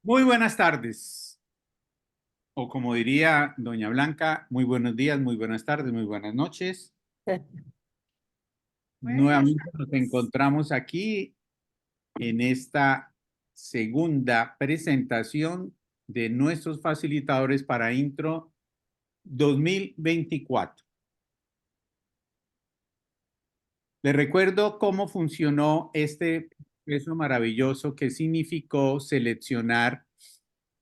Muy buenas tardes, o como diría doña Blanca, muy buenos días, muy buenas tardes, muy buenas noches. Buenas Nuevamente nos tardes. encontramos aquí en esta segunda presentación de nuestros facilitadores para Intro 2024. Les recuerdo cómo funcionó este proceso maravilloso que significó seleccionar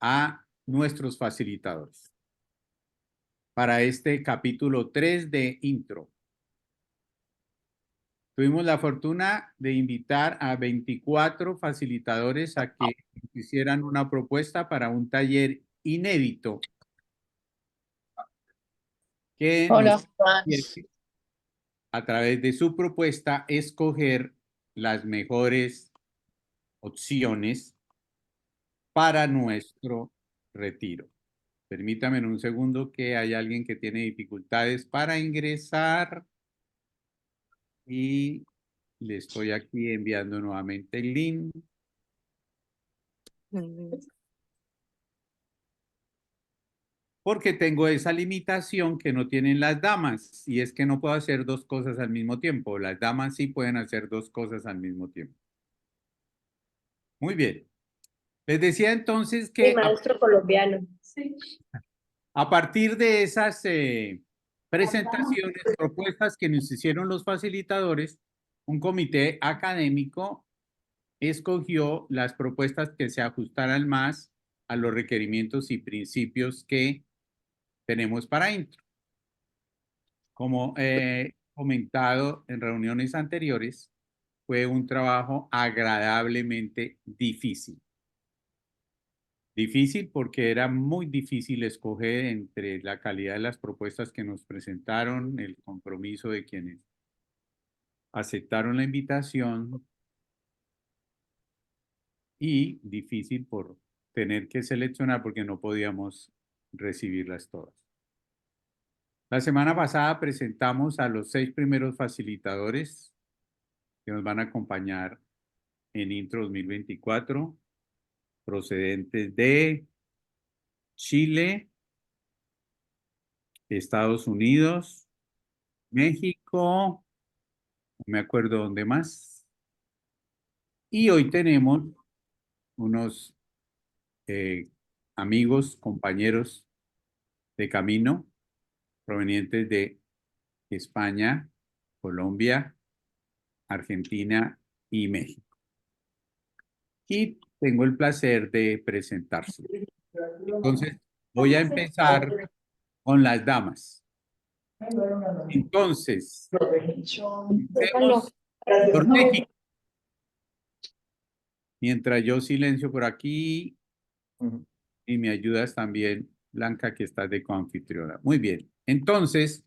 a nuestros facilitadores para este capítulo 3 de Intro. Tuvimos la fortuna de invitar a 24 facilitadores a que hicieran una propuesta para un taller inédito que nos Hola, Juan. permite, a través de su propuesta, escoger las mejores opciones para nuestro retiro. Permítame en un segundo que hay alguien que tiene dificultades para ingresar y le estoy aquí enviando nuevamente el link. Porque tengo esa limitación que no tienen las damas, y es que no puedo hacer dos cosas al mismo tiempo. Las damas sí pueden hacer dos cosas al mismo tiempo. Muy bien. Les decía entonces Mi que maestro colombiano. Sí. a partir de esas presentaciones, propuestas que nos hicieron los facilitadores, un comité académico escogió las propuestas que se ajustaran más a los requerimientos y principios que tenemos para Intro. Como he comentado en reuniones anteriores, fue un trabajo agradablemente difícil. Difícil porque era muy difícil escoger entre la calidad de las propuestas que nos presentaron, el compromiso de quienes aceptaron la invitación y difícil por tener que seleccionar porque no podíamos recibirlas todas. La semana pasada presentamos a los 6 primeros facilitadores que nos van a acompañar en Intro 2024, procedentes de Chile, Estados Unidos, México, no me acuerdo dónde más. Y hoy tenemos unos eh, amigos, compañeros de camino provenientes de España, Colombia, Argentina y México. Y tengo el placer de presentarse. Entonces, voy a empezar con las damas. Entonces, Déjalo. comencemos por México. Mientras yo silencio por aquí y me ayudas también, Blanca, que estás de coanfitriona. Muy bien. Entonces,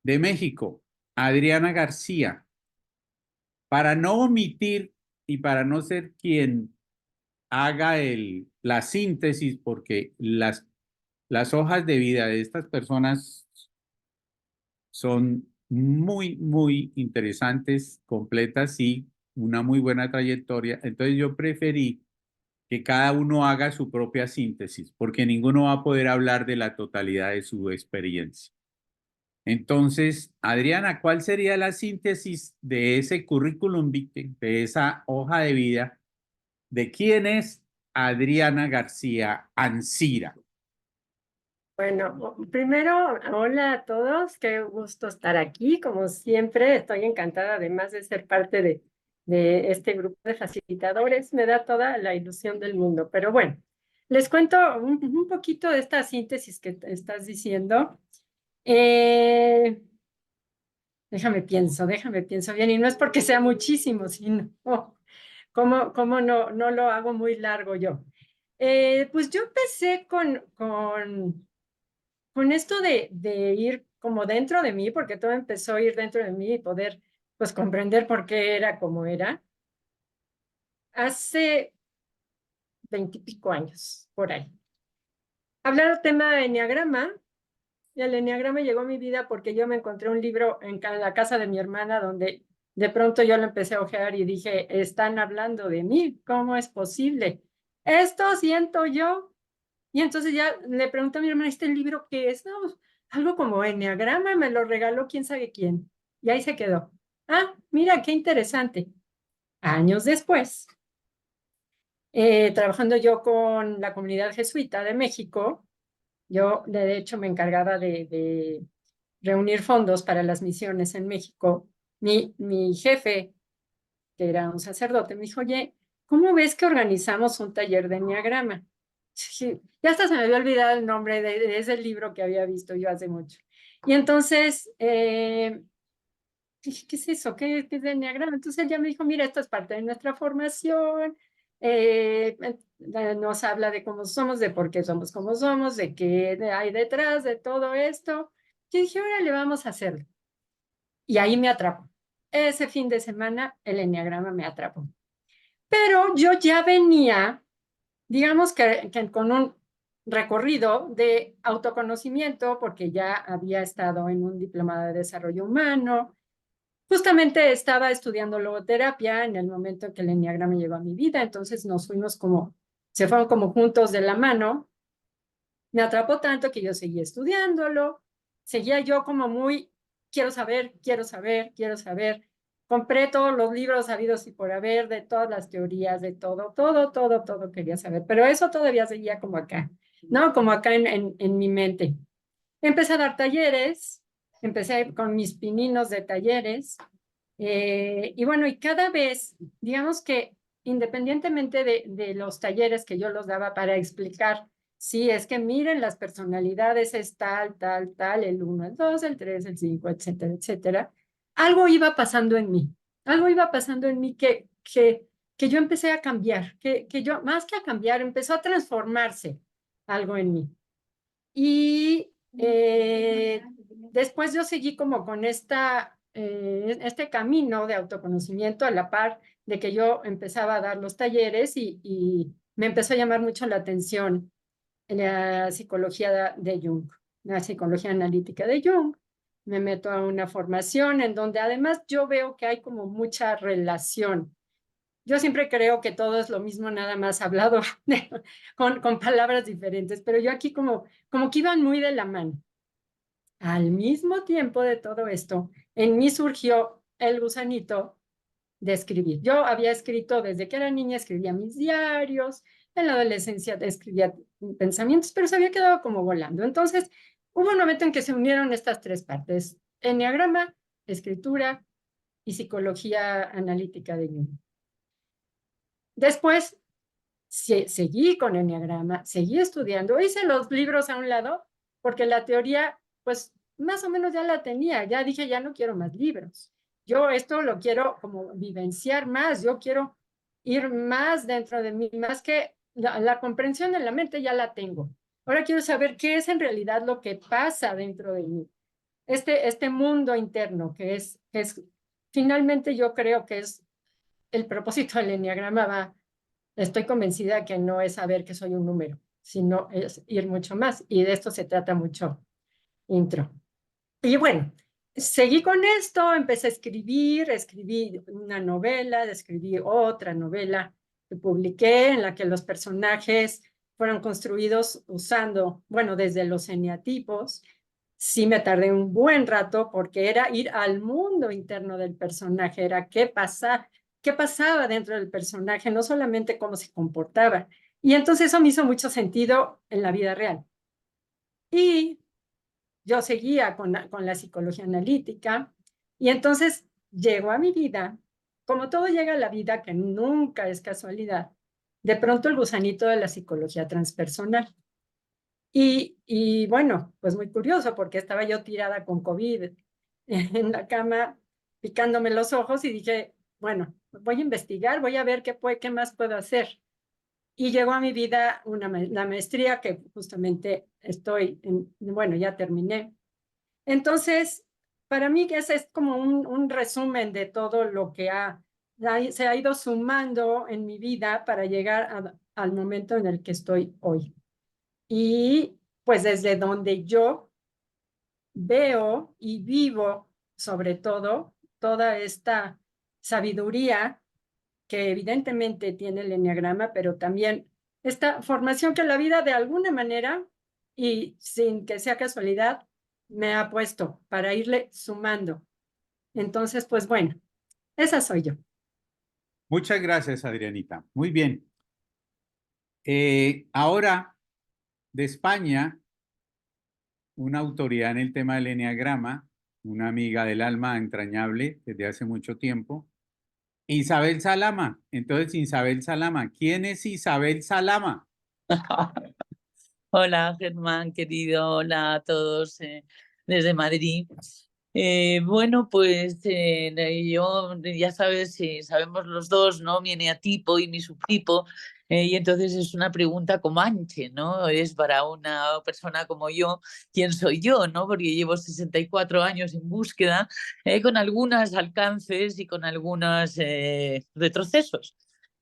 de México, Adriana García. Para no omitir y para no ser quien haga la síntesis, porque las hojas de vida de estas personas son muy, muy interesantes, completas y una muy buena trayectoria. Entonces yo preferí que cada uno haga su propia síntesis, porque ninguno va a poder hablar de la totalidad de su experiencia. Entonces, Adriana, ¿cuál sería la síntesis de ese currículum vitae, de esa hoja de vida? ¿De quién es Adriana García Ancira? Bueno, primero, hola a todos, qué gusto estar aquí. Como siempre, estoy encantada, además de ser parte de este grupo de facilitadores, me da toda la ilusión del mundo. Pero bueno, les cuento un poquito de esta síntesis que estás diciendo. Eh, déjame pienso bien, y no es porque sea muchísimo, sino cómo no lo hago muy largo yo. Pues yo empecé con esto de ir como dentro de mí, porque todo empezó a ir dentro de mí y poder pues comprender por qué era como era, hace 20 y pico años, por ahí. Hablar del tema de enneagrama, y el enneagrama llegó a mi vida porque yo me encontré un libro en la casa de mi hermana donde de pronto yo lo empecé a ojear y dije, están hablando de mí, ¿cómo es posible? esto siento yo. Y entonces ya le pregunté a mi hermana, ¿este libro qué es? No, algo como enneagrama, me lo regaló quién sabe quién. Y ahí se quedó. Ah, mira, qué interesante. Años después, trabajando yo con la comunidad jesuita de México, yo de hecho me encargaba de reunir fondos para las misiones en México. Mi jefe, que era un sacerdote, me dijo, oye, ¿cómo ves que organizamos un taller de enneagrama? Sí, ya hasta se me había olvidado el nombre de ese libro que había visto yo hace mucho. Y entonces dije, ¿qué es eso? ¿Qué es el enneagrama? Entonces él ya me dijo, mira, esto es parte de nuestra formación, nos habla de cómo somos, de por qué somos como somos, de qué hay detrás de todo esto. Y dije, órale, vamos a hacerlo. Y ahí me atrapó. Ese fin de semana el enneagrama me atrapó. Pero yo ya venía, digamos que con un recorrido de autoconocimiento, porque ya había estado en un diplomado de desarrollo humano. Justamente estaba estudiando logoterapia en el momento en que el enneagrama llegó a mi vida, entonces nos fuimos como, se fueron como juntos de la mano. Me atrapó tanto que yo seguía estudiándolo, seguía yo como muy, quiero saber, quiero saber, quiero saber. Compré todos los libros habidos y por haber, de todas las teorías, de todo quería saber, pero eso todavía seguía como acá, ¿no? Como acá en mi mente. Empecé a dar talleres, empecé con mis pininos de talleres, y bueno, y cada vez, digamos que independientemente de los talleres que yo los daba para explicar, sí, es que miren, las personalidades es tal, el uno, el 2, el 3, el 5, etcétera, etcétera, algo iba pasando en mí, algo iba pasando en mí que yo empecé a cambiar, que yo, más que a cambiar, empezó a transformarse algo en mí. Y después yo seguí como con este camino de autoconocimiento a la par de que yo empezaba a dar los talleres y me empezó a llamar mucho la atención la psicología de Jung, la psicología analítica de Jung. Me meto a una formación en donde además yo veo que hay como mucha relación. Yo siempre creo que todo es lo mismo, nada más hablado con palabras diferentes, pero yo aquí como que iban muy de la mano. Al mismo tiempo de todo esto, en mí surgió el gusanito de escribir. Yo había escrito desde que era niña, escribía mis diarios, en la adolescencia escribía pensamientos, pero se había quedado como volando. Entonces, hubo un momento en que se unieron estas tres partes, enneagrama, escritura y psicología analítica de Jung. Después seguí con enneagrama, seguí estudiando, hice los libros a un lado, porque la teoría, pues más o menos ya la tenía, ya dije, ya no quiero más libros. Yo esto lo quiero como vivenciar más, yo quiero ir más dentro de mí, más que la comprensión en la mente ya la tengo. Ahora quiero saber qué es en realidad lo que pasa dentro de mí. Este mundo interno que es finalmente yo creo que es el propósito del enneagrama va. Estoy convencida que no es saber que soy un número, sino es ir mucho más. Y de esto se trata mucho intro. Y bueno, seguí con esto, empecé a escribir, escribí una novela, escribí otra novela que publiqué en la que los personajes fueron construidos usando, bueno, desde los eneatipos. Sí me tardé un buen rato porque era ir al mundo interno del personaje, era qué pasaba dentro del personaje, no solamente cómo se comportaba. Y entonces eso me hizo mucho sentido en la vida real. Y yo seguía con la psicología analítica y entonces llegó a mi vida, como todo llega a la vida, que nunca es casualidad, de pronto el gusanito de la psicología transpersonal. Y bueno, pues muy curioso porque estaba yo tirada con COVID en la cama, picándome los ojos y dije, bueno, voy a investigar, voy a ver qué más puedo hacer. Y llegó a mi vida la maestría que justamente bueno, ya terminé. Entonces, para mí ese es como un resumen de todo lo que se ha ido sumando en mi vida para llegar al momento en el que estoy hoy. Y pues desde donde yo veo y vivo, sobre todo, toda esta sabiduría que evidentemente tiene el enneagrama, pero también esta formación que la vida de alguna manera, y sin que sea casualidad, me ha puesto para irle sumando. Entonces, pues bueno, esa soy yo. Muchas gracias, Adrianita. Muy bien. Ahora, de España, una autoridad en el tema del eneagrama, una amiga del alma entrañable desde hace mucho tiempo, Isabel Salama. Entonces, Isabel Salama, ¿quién es Isabel Salama? Hola Germán, querido, hola a todos desde Madrid. Bueno, pues yo, ya sabes, sabemos los dos, ¿no? Mi eneatipo y mi subtipo, y entonces es una pregunta comanche, ¿no? Es para una persona como yo, ¿quién soy yo, no? Porque llevo 64 años en búsqueda, con algunos alcances y con algunos retrocesos.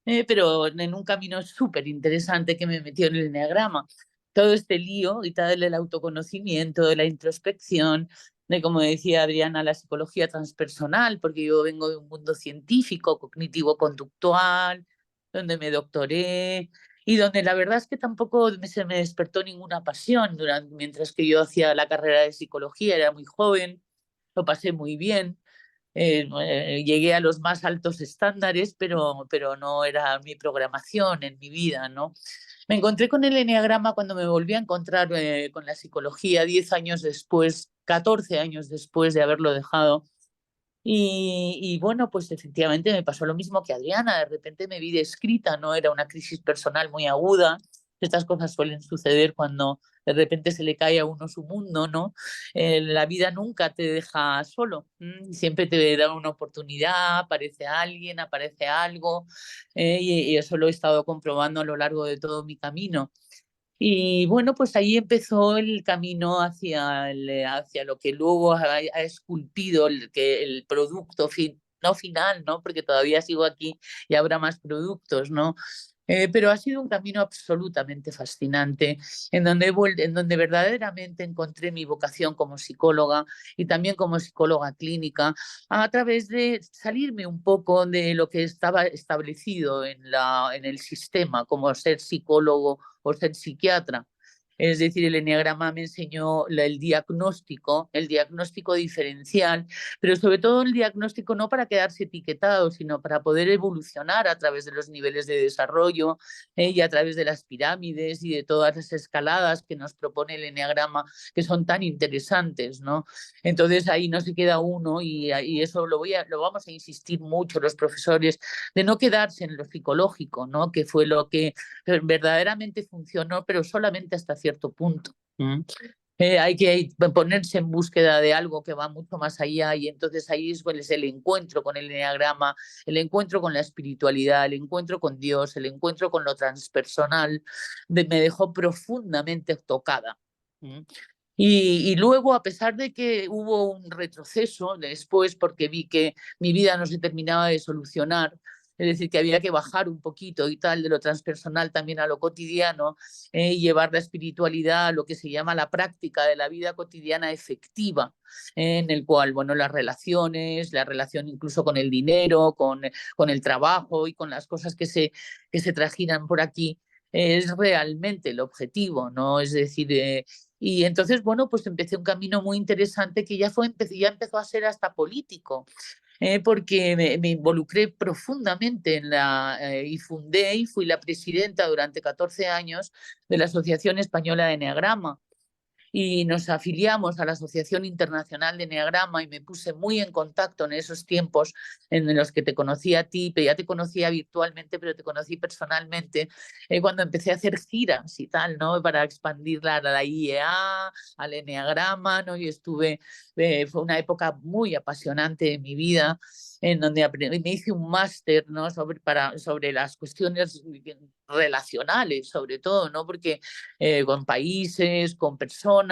Pero en un camino súper interesante que me metió en el eneagrama todo este lío y tal del autoconocimiento, de la introspección, de, como decía Adriana, la psicología transpersonal, porque yo vengo de un mundo científico, cognitivo-conductual, donde me doctoré y donde la verdad es que tampoco se me despertó ninguna pasión mientras que yo hacía la carrera de psicología, era muy joven, lo pasé muy bien. Llegué a los más altos estándares, pero no era mi programación en mi vida, ¿no? Me encontré con el eneagrama cuando me volví a encontrar con la psicología 10 años después, 14 años después de haberlo dejado. Y bueno, pues efectivamente me pasó lo mismo que Adriana, de repente me vi descrita, no era una crisis personal muy aguda. Estas cosas suelen suceder cuando de repente se le cae a uno su mundo, ¿no? La vida nunca te deja solo, siempre te da una oportunidad, aparece alguien, aparece algo, y eso lo he estado comprobando a lo largo de todo mi camino. Y bueno, pues ahí empezó el camino hacia lo que luego ha esculpido el producto no final, ¿no? Porque todavía sigo aquí y habrá más productos, ¿no? Pero ha sido un camino absolutamente fascinante, en donde verdaderamente encontré mi vocación como psicóloga y también como psicóloga clínica, a través de salirme un poco de lo que estaba establecido en el sistema, como ser psicólogo por ser psiquiatra. Es decir, el eneagrama me enseñó el diagnóstico diferencial, pero sobre todo el diagnóstico no para quedarse etiquetado, sino para poder evolucionar a través de los niveles de desarrollo y a través de las pirámides y de todas las escaladas que nos propone el eneagrama, que son tan interesantes, ¿no? Entonces ahí no se queda uno y eso lo vamos a insistir mucho los profesores, de no quedarse en lo psicológico, ¿no? Que fue lo que verdaderamente funcionó, pero solamente hasta cierto punto. Hay que ponerse en búsqueda de algo que va mucho más allá y entonces ahí es el encuentro con el eneagrama, el encuentro con la espiritualidad, el encuentro con Dios, el encuentro con lo transpersonal, me dejó profundamente tocada. Y luego, a pesar de que hubo un retroceso después, porque vi que mi vida no se terminaba de solucionar, es decir, que había que bajar un poquito y tal de lo transpersonal también a lo cotidiano, y llevar la espiritualidad a lo que se llama la práctica de la vida cotidiana efectiva, en el cual, bueno, las relaciones, la relación incluso con el dinero, con el trabajo y con las cosas que se trajinan por aquí, es realmente el objetivo, ¿no? Es decir, y entonces, bueno, pues empecé un camino muy interesante que ya empezó a ser hasta político, porque me involucré profundamente y fundé y fui la presidenta durante 14 años de la Asociación Española de Eneagrama y nos afiliamos a la Asociación Internacional de Eneagrama y me puse muy en contacto en esos tiempos en los que te conocí a ti, pero ya te conocía virtualmente, pero te conocí personalmente, cuando empecé a hacer giras y tal, ¿no? Para expandirla a la IEA, al Eneagrama, ¿no? Y fue una época muy apasionante de mi vida, en donde me hice un máster, ¿no? sobre las cuestiones relacionales, sobre todo, ¿no? Porque con países, con personas,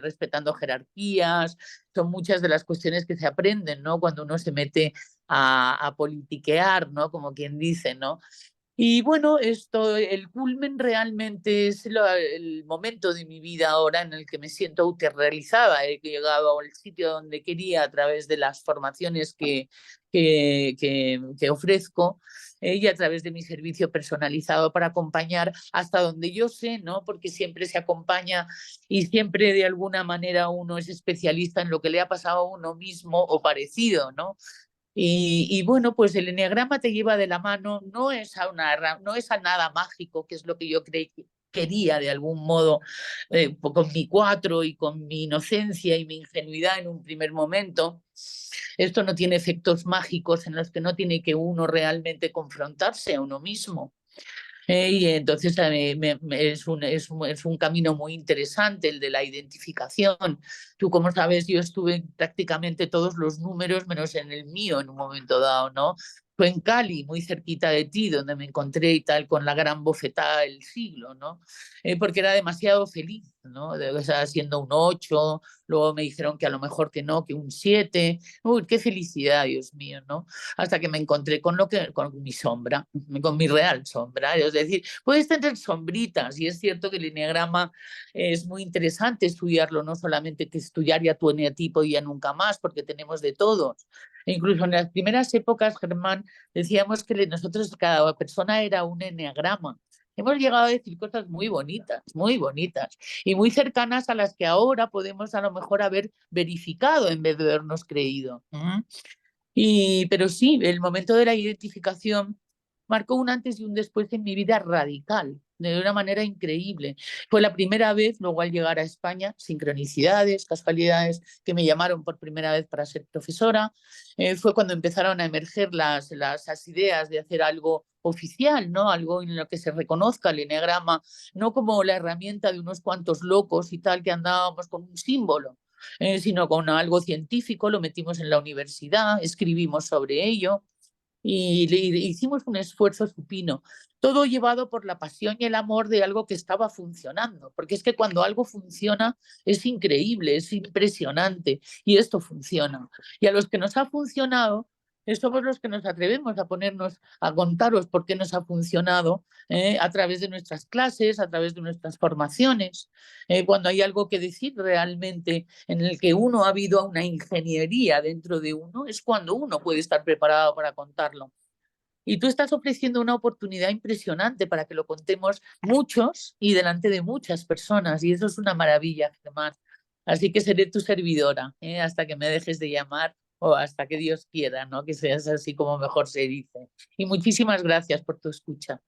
respetando jerarquías. Son muchas de las cuestiones que se aprenden, ¿no? Cuando uno se mete a politiquear, ¿no? Como quien dice, ¿no? Y bueno, el culmen realmente es el momento de mi vida ahora en el que me siento autorrealizada. He llegado al sitio donde quería a través de las formaciones que ofrezco y a través de mi servicio personalizado para acompañar hasta donde yo sé, ¿no? Porque siempre se acompaña y siempre de alguna manera uno es especialista en lo que le ha pasado a uno mismo o parecido, ¿no? Y bueno, pues el eneagrama te lleva de la mano, no es a nada mágico, que es lo que yo quería de algún modo, con mi 4 y con mi inocencia y mi ingenuidad en un primer momento. Esto no tiene efectos mágicos en los que no tiene que uno realmente confrontarse a uno mismo. Y entonces es un camino muy interesante el de la identificación. Tú, como sabes, yo estuve en prácticamente todos los números, menos en el mío en un momento dado, ¿no? Fue en Cali, muy cerquita de ti, donde me encontré y tal, con la gran bofetada del siglo, ¿no? Porque era demasiado feliz, ¿no? O sea, siendo un 8, luego me dijeron que a lo mejor que no, que un 7. Uy, qué felicidad, Dios mío, ¿no? Hasta que me encontré con mi sombra, con mi real sombra. Es decir, puedes tener sombritas y es cierto que el eneagrama es muy interesante estudiarlo, no solamente que estudiar ya tu eneatipo y ya nunca más, porque tenemos de todos. E incluso en las primeras épocas, Germán, decíamos que nosotros, cada persona era un eneagrama. Hemos llegado a decir cosas muy bonitas y muy cercanas a las que ahora podemos a lo mejor haber verificado en vez de habernos creído. Pero sí, el momento de la identificación marcó un antes y un después en mi vida radical, de una manera increíble. Fue la primera vez, luego al llegar a España, sincronicidades, casualidades, que me llamaron por primera vez para ser profesora. Fue cuando empezaron a emerger las ideas de hacer algo oficial, ¿no? Algo en lo que se reconozca el eneagrama, no como la herramienta de unos cuantos locos y tal que andábamos con un símbolo, sino con algo científico. Lo metimos en la universidad, escribimos sobre ello y hicimos un esfuerzo supino, todo llevado por la pasión y el amor de algo que estaba funcionando, porque es que cuando algo funciona es increíble, es impresionante, y esto funciona. Y a los que nos ha funcionado, somos los que nos atrevemos a ponernos a contaros por qué nos ha funcionado, a través de nuestras clases, a través de nuestras formaciones, cuando hay algo que decir realmente en el que uno ha habido una ingeniería dentro de uno, es cuando uno puede estar preparado para contarlo. Y tú estás ofreciendo una oportunidad impresionante para que lo contemos muchos y delante de muchas personas. Y eso es una maravilla, Germán. Así que seré tu servidora, hasta que me dejes de llamar o hasta que Dios quiera, ¿no? Que seas así como mejor se dice. Y muchísimas gracias por tu escucha.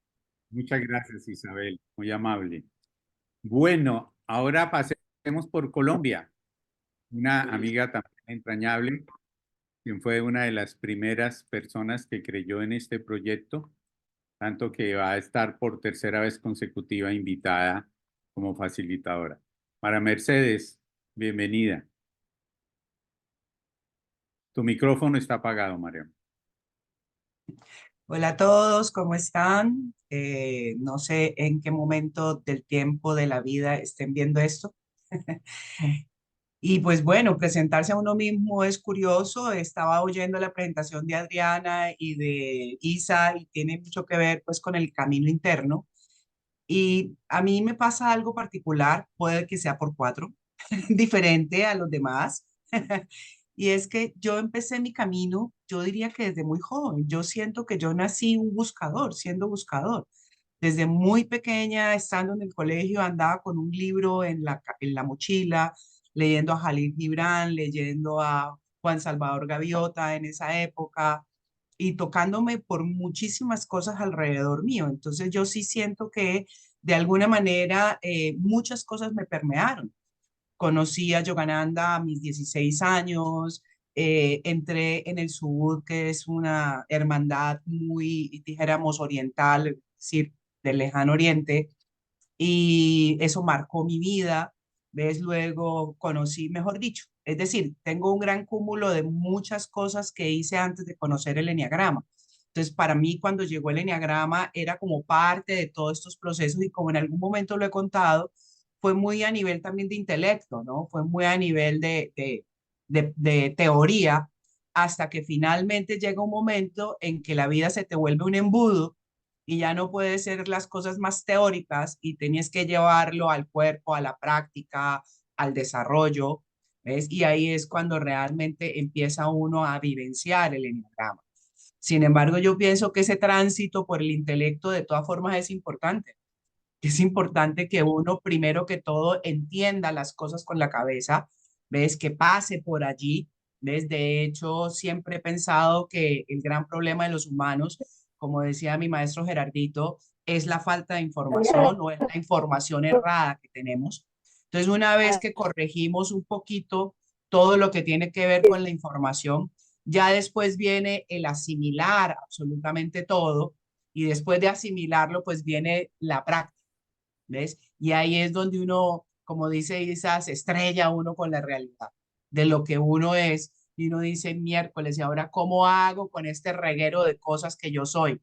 Muchas gracias, Isabel, muy amable. Bueno, ahora pasemos por Colombia. Una amiga también entrañable, quien fue una de las primeras personas que creyó en este proyecto, tanto que va a estar por tercera vez consecutiva invitada como facilitadora. Para Mercedes, bienvenida. Tu micrófono está apagado, María. Hola a todos, ¿cómo están? No sé en qué momento del tiempo de la vida estén viendo esto. Y pues bueno, presentarse a uno mismo es curioso. Estaba oyendo la presentación de Adriana y de Isa y tiene mucho que ver pues con el camino interno. Y a mí me pasa algo particular, puede que sea por 4, diferente a los demás. Y es que yo empecé mi camino, yo diría que desde muy joven. Yo siento que yo nací un buscador, siendo buscador. Desde muy pequeña, estando en el colegio, andaba con un libro en la mochila, leyendo a Jalil Gibran, leyendo a Juan Salvador Gaviota en esa época y tocándome por muchísimas cosas alrededor mío. Entonces yo sí siento que de alguna manera muchas cosas me permearon. Conocí a Yogananda a mis 16 años, entré en el Subud, que es una hermandad muy, dijéramos, oriental, es decir, del lejano oriente, y eso marcó mi vida. ¿Ves? Luego conocí, mejor dicho, es decir, tengo un gran cúmulo de muchas cosas que hice antes de conocer el eneagrama. Entonces, para mí, cuando llegó el eneagrama, era como parte de todos estos procesos y como en algún momento lo he contado, fue muy a nivel también de intelecto, ¿no? Fue muy a nivel de teoría, hasta que finalmente llega un momento en que la vida se te vuelve un embudo y ya no puede ser las cosas más teóricas y tenías que llevarlo al cuerpo, a la práctica, al desarrollo, ¿ves? Y ahí es cuando realmente empieza uno a vivenciar el eneagrama. Sin embargo, yo pienso que ese tránsito por el intelecto de todas formas es importante. Es importante que uno, primero que todo, entienda las cosas con la cabeza, ¿ves? Que pase por allí, ¿ves? De hecho, siempre he pensado que el gran problema de los humanos, como decía mi maestro Gerardito, es la falta de información o es la información errada que tenemos. Entonces, una vez que corregimos un poquito todo lo que tiene que ver con la información, ya después viene el asimilar absolutamente todo y después de asimilarlo, pues viene la práctica. ¿Ves? Y ahí es donde uno, como dice Isa, se estrella uno con la realidad de lo que uno es. Y uno dice miércoles, ¿y ahora cómo hago con este reguero de cosas que yo soy?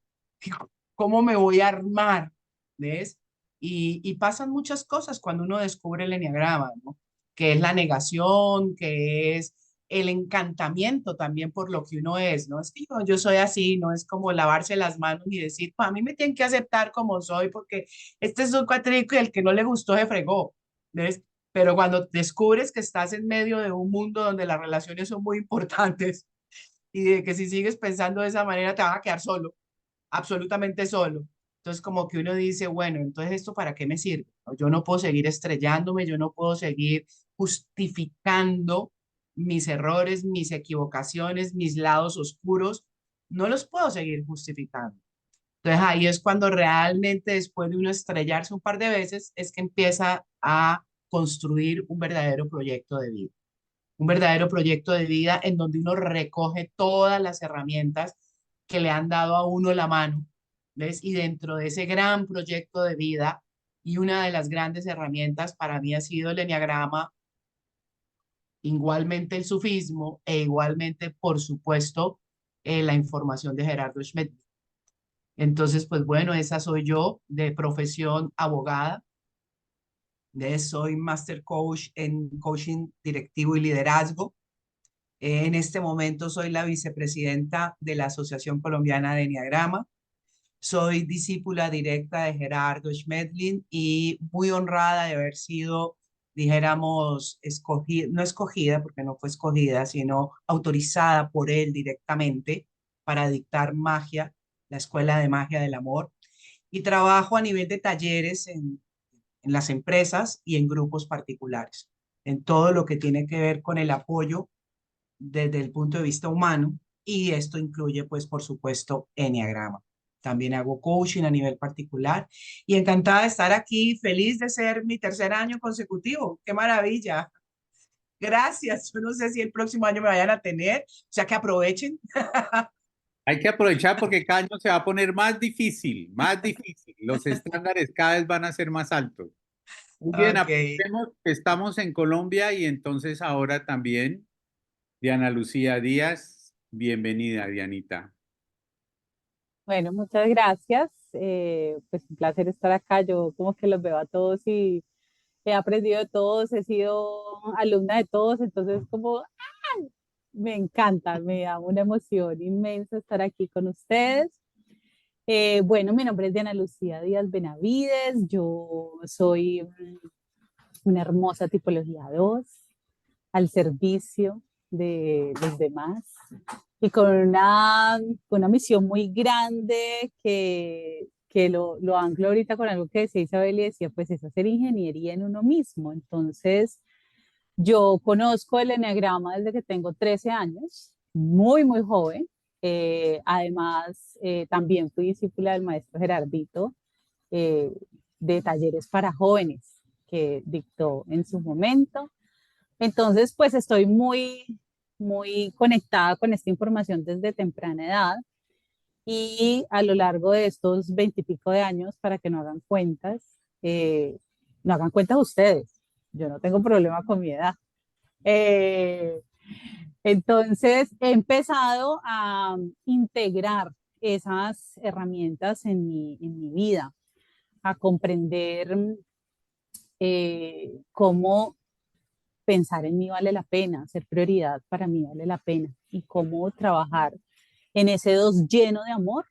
¿Cómo me voy a armar? ¿Ves? Y pasan muchas cosas cuando uno descubre el enneagrama, ¿no? Que es la negación, que es el encantamiento también por lo que uno es, ¿no? Es que yo soy así, no es como lavarse las manos y decir, "Pa, a mí me tienen que aceptar como soy porque este es un cuatrico y el que no le gustó se fregó, ¿ves? Pero cuando descubres que estás en medio de un mundo donde las relaciones son muy importantes y de que si sigues pensando de esa manera te vas a quedar solo, absolutamente solo. Entonces como que uno dice, bueno, entonces esto para qué me sirve? ¿No? Yo no puedo seguir estrellándome, yo no puedo seguir justificando mis errores, mis equivocaciones, mis lados oscuros, no los puedo seguir justificando. Entonces ahí es cuando realmente después de uno estrellarse un par de veces es que empieza a construir un verdadero proyecto de vida. Un verdadero proyecto de vida en donde uno recoge todas las herramientas que le han dado a uno la mano, ¿ves? Y dentro de ese gran proyecto de vida, y una de las grandes herramientas para mí ha sido el enneagrama, igualmente el sufismo e igualmente, por supuesto, la información de Gerardo Schmidt. Entonces, pues bueno, esa soy yo de profesión abogada. Soy Master Coach en Coaching Directivo y Liderazgo. En este momento soy la vicepresidenta de la Asociación Colombiana de Enneagrama. Soy discípula directa de Gerardo Schmedlin y muy honrada de haber sido, dijéramos, escogida, no escogida porque no fue escogida, sino autorizada por él directamente para dictar magia, la Escuela de Magia del Amor. Y trabajo a nivel de talleres en las empresas y en grupos particulares, en todo lo que tiene que ver con el apoyo desde el punto de vista humano, y esto incluye, pues, por supuesto, enneagrama. También hago coaching a nivel particular y encantada de estar aquí, feliz de ser mi tercer año consecutivo. ¡Qué maravilla! Gracias. Yo no sé si el próximo año me vayan a tener, o sea que aprovechen. Hay que aprovechar porque cada año se va a poner más difícil, más difícil. Los estándares cada vez van a ser más altos. Muy bien, Ok. aprovechemos que estamos en Colombia y entonces ahora también Diana Lucía Díaz, bienvenida, Dianita. Bueno, muchas gracias. Pues un placer estar acá. Yo como que los veo a todos y he aprendido de todos, he sido alumna de todos, entonces como me encanta, me da una emoción inmensa estar aquí con ustedes. Bueno, mi nombre es Diana Lucía Díaz Benavides, yo soy una hermosa tipología 2 al servicio de los demás y con una misión muy grande que lo anclo ahorita con algo que decía Isabel y decía, pues es hacer ingeniería en uno mismo. Entonces, yo conozco el enneagrama desde que tengo 13 años, muy, muy joven. Además, también fui discípula del maestro Gerardito eh, de talleres para jóvenes que dictó en su momento. Entonces, pues estoy muy, muy conectada con esta información desde temprana edad y a lo largo de estos 20 y pico de años, para que no hagan cuentas, no hagan cuentas ustedes. Yo no tengo problema con mi edad. Eh, entonces, he empezado a integrar esas herramientas en mi vida, a comprender cómo pensar en mí vale la pena, ser prioridad para mí vale la pena y cómo trabajar en ese dos lleno de amor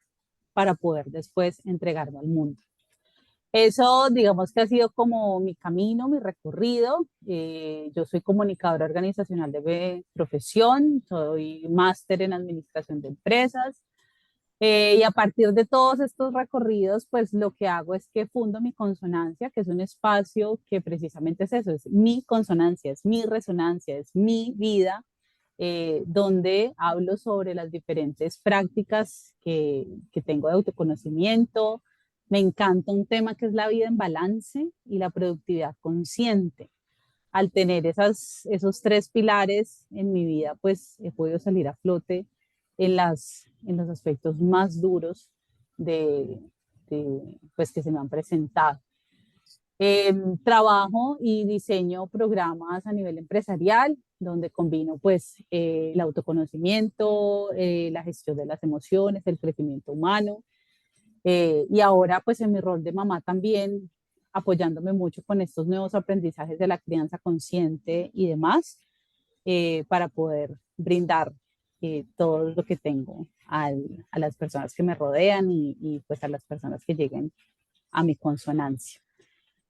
para poder después entregarlo al mundo. Eso, digamos que ha sido como mi camino, mi recorrido. Yo soy comunicadora organizacional de profesión, soy máster en administración de empresas, Y a partir de todos estos recorridos, pues lo que hago es que fundo mi consonancia, que es un espacio que precisamente es eso, es mi consonancia, es mi resonancia, es mi vida, donde hablo sobre las diferentes prácticas que tengo de autoconocimiento. Me encanta un tema que es la vida en balance y la productividad consciente. Al tener esos tres pilares en mi vida, pues he podido salir a flote en los aspectos más duros pues, que se me han presentado. Trabajo y diseño programas a nivel empresarial, donde combino pues el autoconocimiento, la gestión de las emociones, el crecimiento humano, y ahora pues en mi rol de mamá también apoyándome mucho con estos nuevos aprendizajes de la crianza consciente y demás, para poder brindar todo lo que tengo a las personas que me rodean y pues a las personas que lleguen a mi consonancia.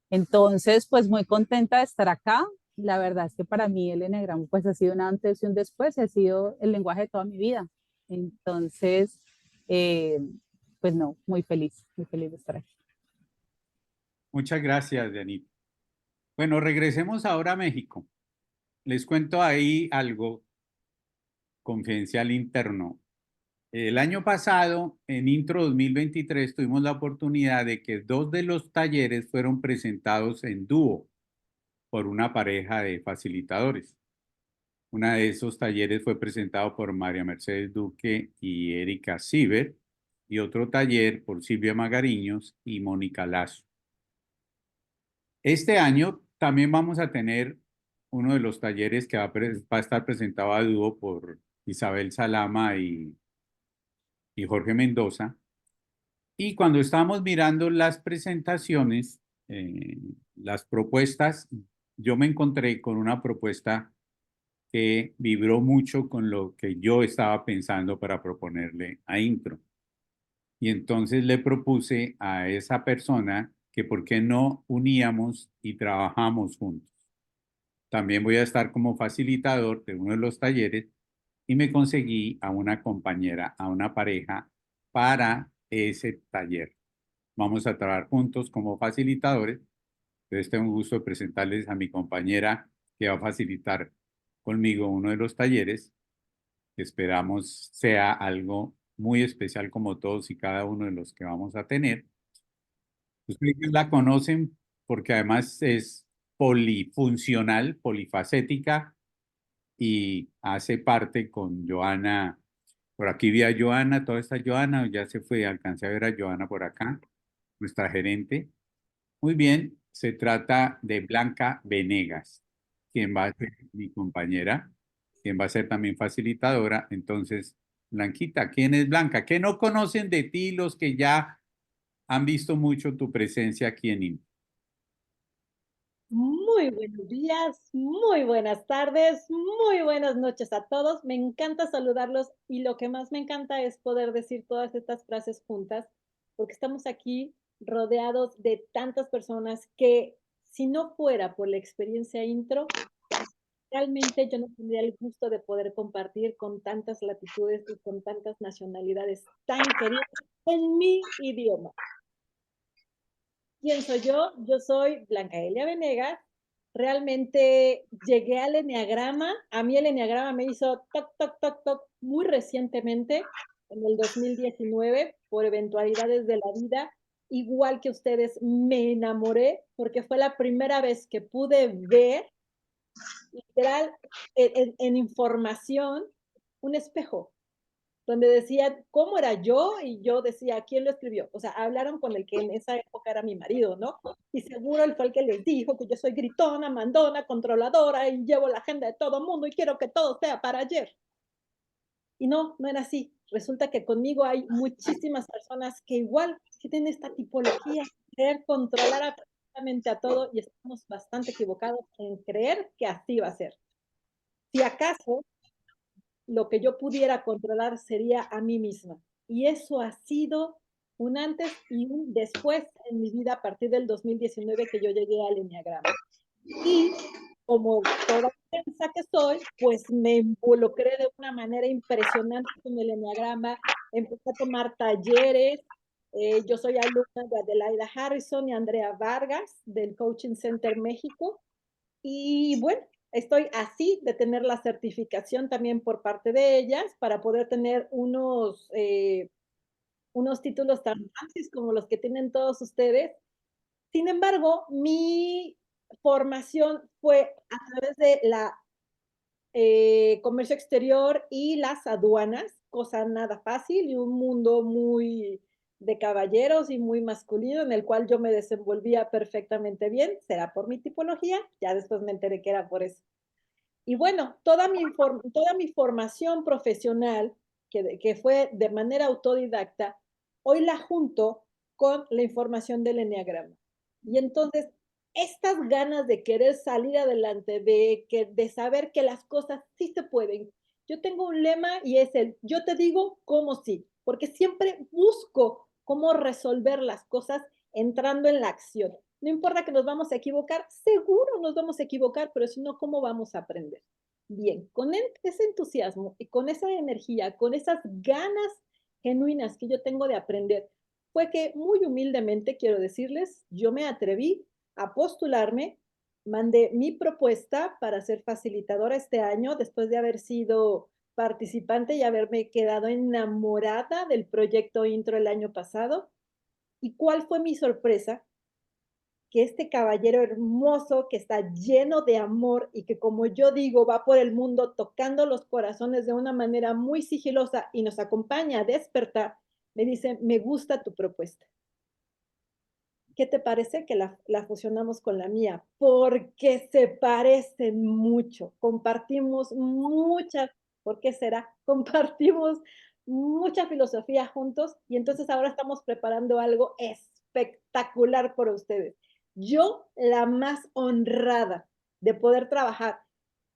Entonces, pues muy contenta de estar acá. La verdad es que para mí el eneagrama pues ha sido un antes y un después, ha sido el lenguaje de toda mi vida. Entonces, eh, pues no, muy feliz de estar aquí. Muchas gracias, Janit. Bueno, regresemos ahora a México. Les cuento ahí algo confidencial interno. El año pasado, en Intro 2023, tuvimos la oportunidad de que dos de los talleres fueron presentados en dúo por una pareja de facilitadores. Una de esos talleres fue presentado por María Mercedes Duque y Erika Sieber, y otro taller por Silvia Magariños y Mónica Lazo. Este año también vamos a tener uno de los talleres que va a estar presentado a dúo por Isabel Salama y Jorge Mendoza. Y cuando estábamos mirando las presentaciones, las propuestas, yo me encontré con una propuesta que vibró mucho con lo que yo estaba pensando para proponerle a Intro. Y entonces le propuse a esa persona que por qué no uníamos y trabajamos juntos. También voy a estar como facilitador de uno de los talleres y me conseguí a una compañera, a una pareja para ese taller. Vamos a trabajar juntos como facilitadores. Entonces tengo un gusto de presentarles a mi compañera que va a facilitar conmigo uno de los talleres, que esperamos sea algo muy especial como todos y cada uno de los que vamos a tener. Ustedes la conocen porque además es polifuncional, polifacética y hace parte con Joana. Por aquí vi a Joana, toda esta Joana, ya se fue, alcancé a ver a Joana por acá, nuestra gerente. Muy bien, se trata de Blanca Venegas, quien va a ser mi compañera, quien va a ser también facilitadora. Entonces, Blanquita, ¿quién es Blanca? ¿Qué no conocen de ti los que ya han visto mucho tu presencia aquí en INTA? Muy buenos días, muy buenas tardes, muy buenas noches a todos. Me encanta saludarlos y lo que más me encanta es poder decir todas estas frases juntas, porque estamos aquí rodeados de tantas personas que si no fuera por la experiencia Intro, realmente yo no tendría el gusto de poder compartir con tantas latitudes y con tantas nacionalidades tan queridas en mi idioma. ¿Quién soy yo? Yo soy Blanca Elia Venegas. Realmente llegué al eneagrama. A mí el eneagrama me hizo toc, toc, toc, toc muy recientemente, en el 2019, por eventualidades de la vida. Igual que ustedes, me enamoré porque fue la primera vez que pude ver, literal, en información, un espejo donde decía cómo era yo y yo decía, ¿quién lo escribió? O sea, hablaron con el que en esa época era mi marido, ¿no? Y seguro él fue el que les dijo que yo soy gritona, mandona, controladora y llevo la agenda de todo el mundo y quiero que todo sea para ayer. Y no, no era así. Resulta que conmigo hay muchísimas personas que igual tienen esta tipología, querer controlar absolutamente a todo y estamos bastante equivocados en creer que así va a ser. Si acaso lo que yo pudiera controlar sería a mí misma. Y eso ha sido un antes y un después en mi vida a partir del 2019 que yo llegué al eneagrama. Y como toda piensa que soy, pues me involucré de una manera impresionante con el eneagrama. empecé a tomar talleres. Yo soy alumna de Adelaida Harrison y Andrea Vargas del Coaching Center México. Y bueno, estoy así de tener la certificación también por parte de ellas para poder tener unos títulos tan fáciles como los que tienen todos ustedes. Sin embargo, mi formación fue a través de la comercio exterior y las aduanas, cosa nada fácil y un mundo muy de caballeros y muy masculino en el cual yo me desenvolvía perfectamente bien. Será por mi tipología, ya después me enteré que era por eso. Y bueno, toda mi formación profesional, que fue de manera autodidacta, hoy la junto con la información del enneagrama. Y entonces, estas ganas de querer salir adelante, de saber que las cosas sí se pueden. Yo tengo un lema y es yo te digo cómo sí, porque siempre busco cómo resolver las cosas entrando en la acción. No importa que nos vamos a equivocar, seguro nos vamos a equivocar, pero si no, ¿cómo vamos a aprender? Bien, con ese entusiasmo y con esa energía, con esas ganas genuinas que yo tengo de aprender, fue que muy humildemente, quiero decirles, yo me atreví a postularme, mandé mi propuesta para ser facilitadora este año, después de haber sido participante y haberme quedado enamorada del proyecto Intro el año pasado. ¿Y cuál fue mi sorpresa? Que este caballero hermoso que está lleno de amor y que, como yo digo, va por el mundo tocando los corazones de una manera muy sigilosa y nos acompaña a despertar, me dice, me gusta tu propuesta. ¿Qué te parece que la fusionamos con la mía? Porque se parecen mucho, compartimos mucha, ¿por qué será? Compartimos mucha filosofía juntos y entonces ahora estamos preparando algo espectacular por ustedes. Yo la más honrada de poder trabajar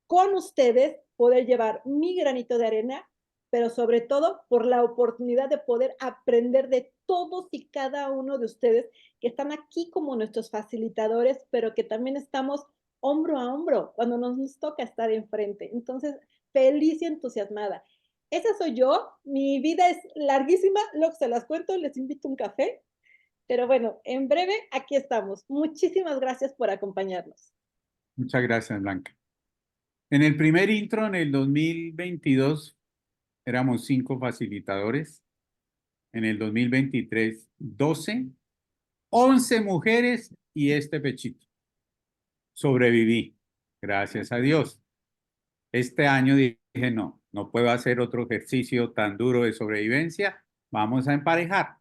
con ustedes, poder llevar mi granito de arena, pero sobre todo por la oportunidad de poder aprender de todos y cada uno de ustedes que están aquí como nuestros facilitadores, pero que también estamos hombro a hombro cuando nos toca estar enfrente. Entonces, feliz y entusiasmada. Esa soy yo, mi vida es larguísima, luego se las cuento, les invito a un café, pero bueno, en breve aquí estamos. Muchísimas gracias por acompañarnos. Muchas gracias, Blanca. En el primer intro, en el 2022, éramos 5 facilitadores. En el 2023, 12, 11 mujeres y este pechito. Sobreviví, gracias a Dios. Este año dije, no, no puedo hacer otro ejercicio tan duro de sobrevivencia. Vamos a emparejar.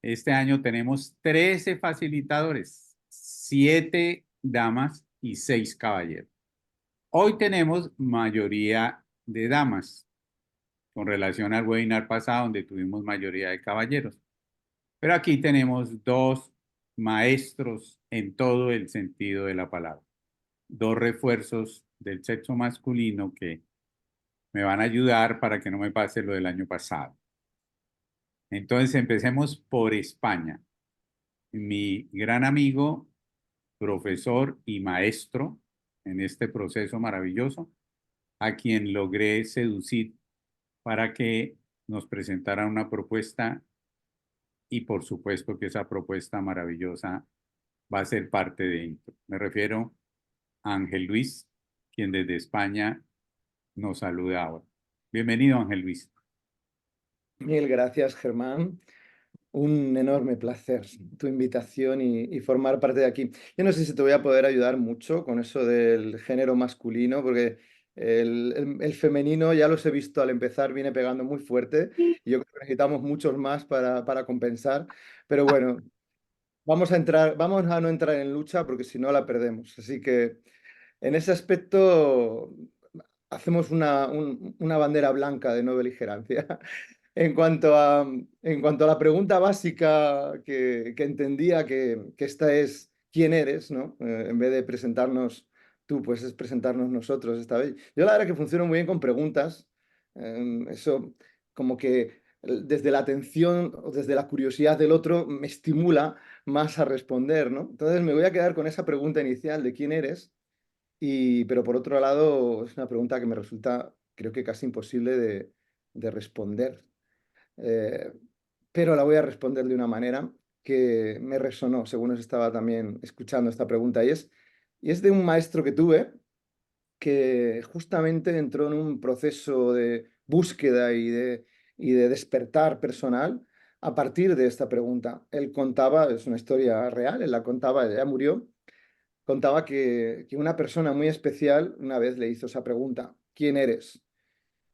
Este año tenemos 13 facilitadores, 7 damas y 6 caballeros. Hoy tenemos mayoría de damas con relación al webinar pasado donde tuvimos mayoría de caballeros. Pero aquí tenemos 2 maestros en todo el sentido de la palabra. 2 refuerzos del sexo masculino que me van a ayudar para que no me pase lo del año pasado. Entonces empecemos por España. Mi gran amigo, profesor y maestro en este proceso maravilloso, a quien logré seducir para que nos presentara una propuesta y por supuesto que esa propuesta maravillosa va a ser parte de Intro. Me refiero a Ángel Luis, quien desde España nos saluda ahora. Bienvenido, Ángel Luis. Mil gracias, Germán. Un enorme placer tu invitación y formar parte de aquí. Yo no sé si te voy a poder ayudar mucho con eso del género masculino, porque el femenino, ya los he visto al empezar, viene pegando muy fuerte y yo creo que necesitamos muchos más para compensar. Pero bueno, vamos a no entrar en lucha porque si no la perdemos. Así que en ese aspecto hacemos una bandera blanca de no beligerancia. En cuanto a la pregunta básica que entendía que esta es quién eres, ¿no? En vez de presentarnos tú, pues es presentarnos nosotros esta vez. Yo la verdad que funciono muy bien con preguntas. Eso como que desde la atención o desde la curiosidad del otro me estimula más a responder, ¿no? Entonces me voy a quedar con esa pregunta inicial de quién eres, pero por otro lado es una pregunta que me resulta creo que casi imposible de responder. eh, pero la voy a responder de una manera que me resonó según os estaba también escuchando esta pregunta, y es de un maestro que tuve que justamente entró en un proceso de búsqueda y de despertar personal a partir de esta pregunta. Él contaba, es una historia real, él la contaba, ya murió, contaba que una persona muy especial una vez le hizo esa pregunta: ¿quién eres?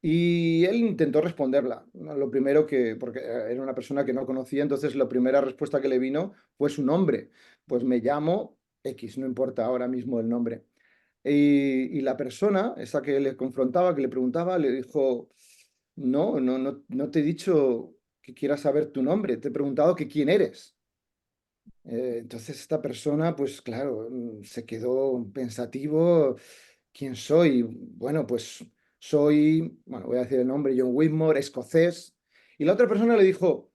Y él intentó responderla. ¿No? Lo primero que, porque era una persona que no conocía, entonces la primera respuesta que le vino fue su nombre. Pues me llamo X, no importa ahora mismo el nombre. Y la persona, esa que le confrontaba, que le preguntaba, le dijo: no te he dicho que quieras saber tu nombre, te he preguntado que quién eres. Entonces esta persona, pues claro, se quedó pensativo. ¿Quién soy? Bueno, pues soy, bueno, voy a decir el nombre, John Whitmore, escocés. Y la otra persona le dijo: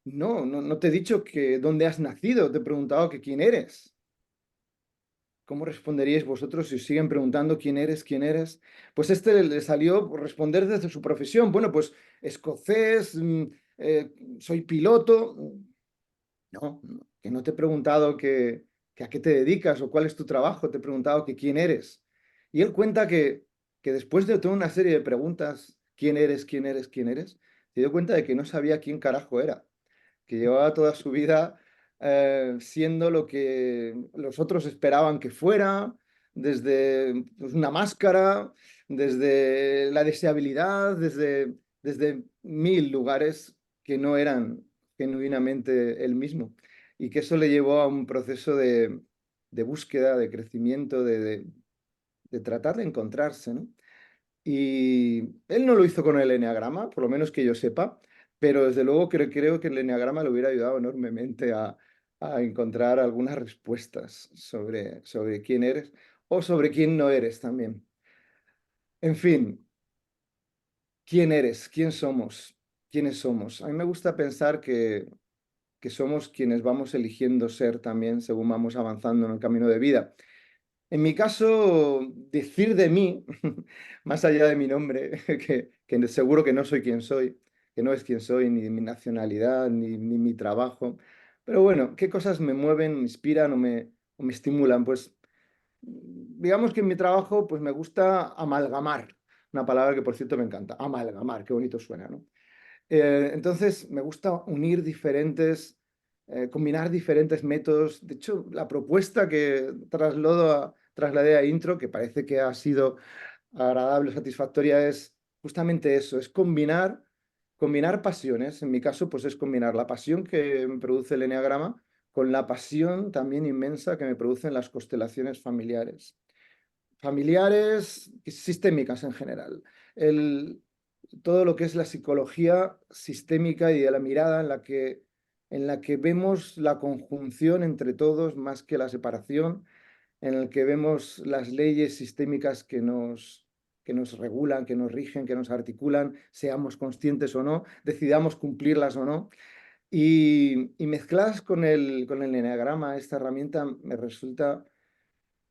no te he dicho que dónde has nacido, te he preguntado que quién eres. ¿Cómo responderíais vosotros si os siguen preguntando quién eres, quién eres? Pues este le salió por responder desde su profesión. Bueno, pues escocés, soy piloto. Que no te he preguntado que a qué te dedicas o cuál es tu trabajo, te he preguntado que quién eres. Y él cuenta que después de toda una serie de preguntas, ¿quién eres, quién eres, quién eres?, se dio cuenta de que no sabía quién carajo era, que llevaba toda su vida siendo lo que los otros esperaban que fuera, desde pues, una máscara, desde la deseabilidad, desde mil lugares que no eran genuinamente él mismo. Y que eso le llevó a un proceso de búsqueda, de crecimiento, de tratar de encontrarse, ¿no? Y él no lo hizo con el eneagrama, por lo menos que yo sepa, pero desde luego creo que el eneagrama le hubiera ayudado enormemente a encontrar algunas respuestas sobre quién eres o sobre quién no eres también. En fin, ¿quién eres? ¿Quién somos? ¿Quiénes somos? A mí me gusta pensar que somos quienes vamos eligiendo ser también según vamos avanzando en el camino de vida. En mi caso, decir de mí, más allá de mi nombre, que seguro que no soy quien soy, que no es quien soy, ni mi nacionalidad, ni mi trabajo, pero bueno, ¿qué cosas me mueven, me inspiran o me estimulan? Pues digamos que en mi trabajo pues me gusta amalgamar, una palabra que por cierto me encanta, amalgamar, qué bonito suena, ¿no? Entonces, me gusta unir combinar diferentes métodos. De hecho, la propuesta que trasladé a Intro, que parece que ha sido agradable, satisfactoria, es justamente eso, es combinar pasiones. En mi caso, pues es combinar la pasión que me produce el eneagrama con la pasión también inmensa que me producen las constelaciones familiares y sistémicas en general. Todo lo que es la psicología sistémica y de la mirada en la que vemos la conjunción entre todos más que la separación, en el que vemos las leyes sistémicas que nos regulan, que nos rigen, que nos articulan, seamos conscientes o no, decidamos cumplirlas o no. Y mezcladas con el eneagrama, esta herramienta me resulta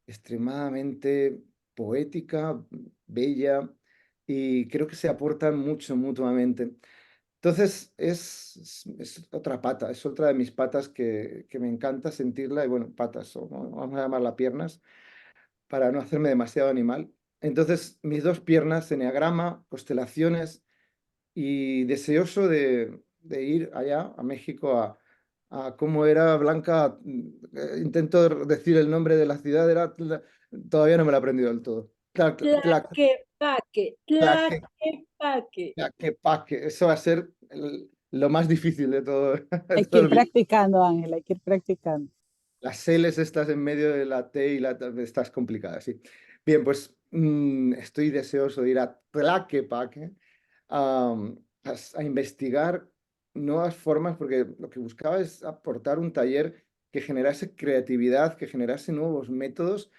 extremadamente poética, bella, y creo que se aportan mucho mutuamente. Entonces, es otra pata, es otra de mis patas que me encanta sentirla, y bueno, patas, o vamos a llamarla piernas, para no hacerme demasiado animal. Entonces, mis dos piernas, eneagrama, constelaciones, y deseoso de ir allá, a México, a cómo era Blanca. Intento decir el nombre de la ciudad, todavía no me lo he aprendido del todo. Tlaquepaque, Tlaque- Tlaquepaque. Tlaquepaque. Eso va a ser lo más difícil de todo. Hay que ir practicando, Ángel, hay que ir practicando. Las L's estás en medio de la T y estás complicada, sí. Bien, pues estoy deseoso de ir a Tlaquepaque a, a investigar nuevas formas, porque lo que buscaba es aportar un taller que generase creatividad, que generase nuevos métodos,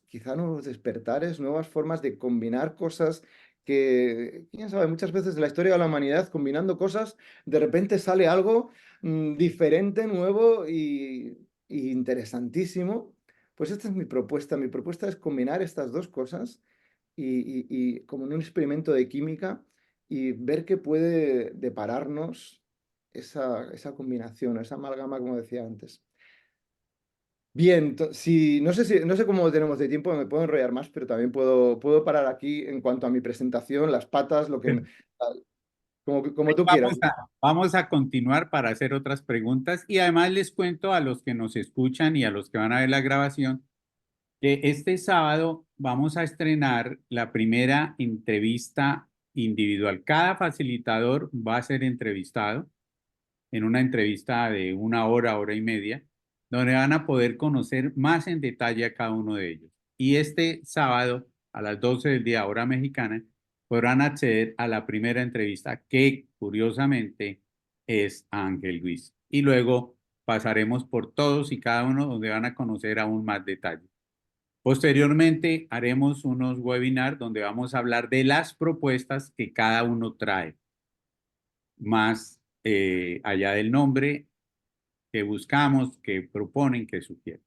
quizá nuevos despertares, nuevas formas de combinar cosas que, quién sabe, muchas veces en la historia de la humanidad, combinando cosas, de repente sale algo diferente, nuevo y interesantísimo. Pues esta es mi propuesta. Mi propuesta es combinar estas dos cosas y como en un experimento de química, y ver qué puede depararnos esa combinación, esa amalgama, como decía antes. Bien, no sé cómo tenemos de tiempo, me puedo enrollar más, pero también puedo parar aquí en cuanto a mi presentación, las patas, como tú quieras. Vamos a continuar para hacer otras preguntas y además les cuento a los que nos escuchan y a los que van a ver la grabación que este sábado vamos a estrenar la primera entrevista individual. Cada facilitador va a ser entrevistado en una entrevista de 1 hora, 1 hora y media, donde van a poder conocer más en detalle a cada uno de ellos. Y este sábado a las 12 del día, hora mexicana, podrán acceder a la primera entrevista que, curiosamente, es a Ángel Luis. Y luego pasaremos por todos y cada uno donde van a conocer aún más detalle. Posteriormente haremos unos webinars donde vamos a hablar de las propuestas que cada uno trae, más allá del nombre que buscamos, que proponen, que sugieren.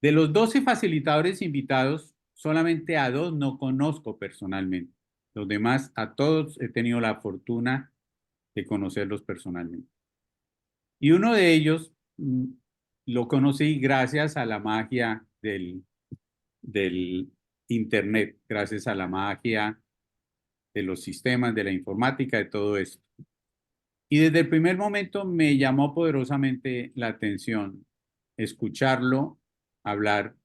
De los 12 facilitadores invitados, solamente a 2 no conozco personalmente. Los demás, a todos he tenido la fortuna de conocerlos personalmente. Y uno de ellos lo conocí gracias a la magia del Internet, gracias a la magia de los sistemas, de la informática, de todo esto. Y desde el primer momento me llamó poderosamente la atención escucharlo hablar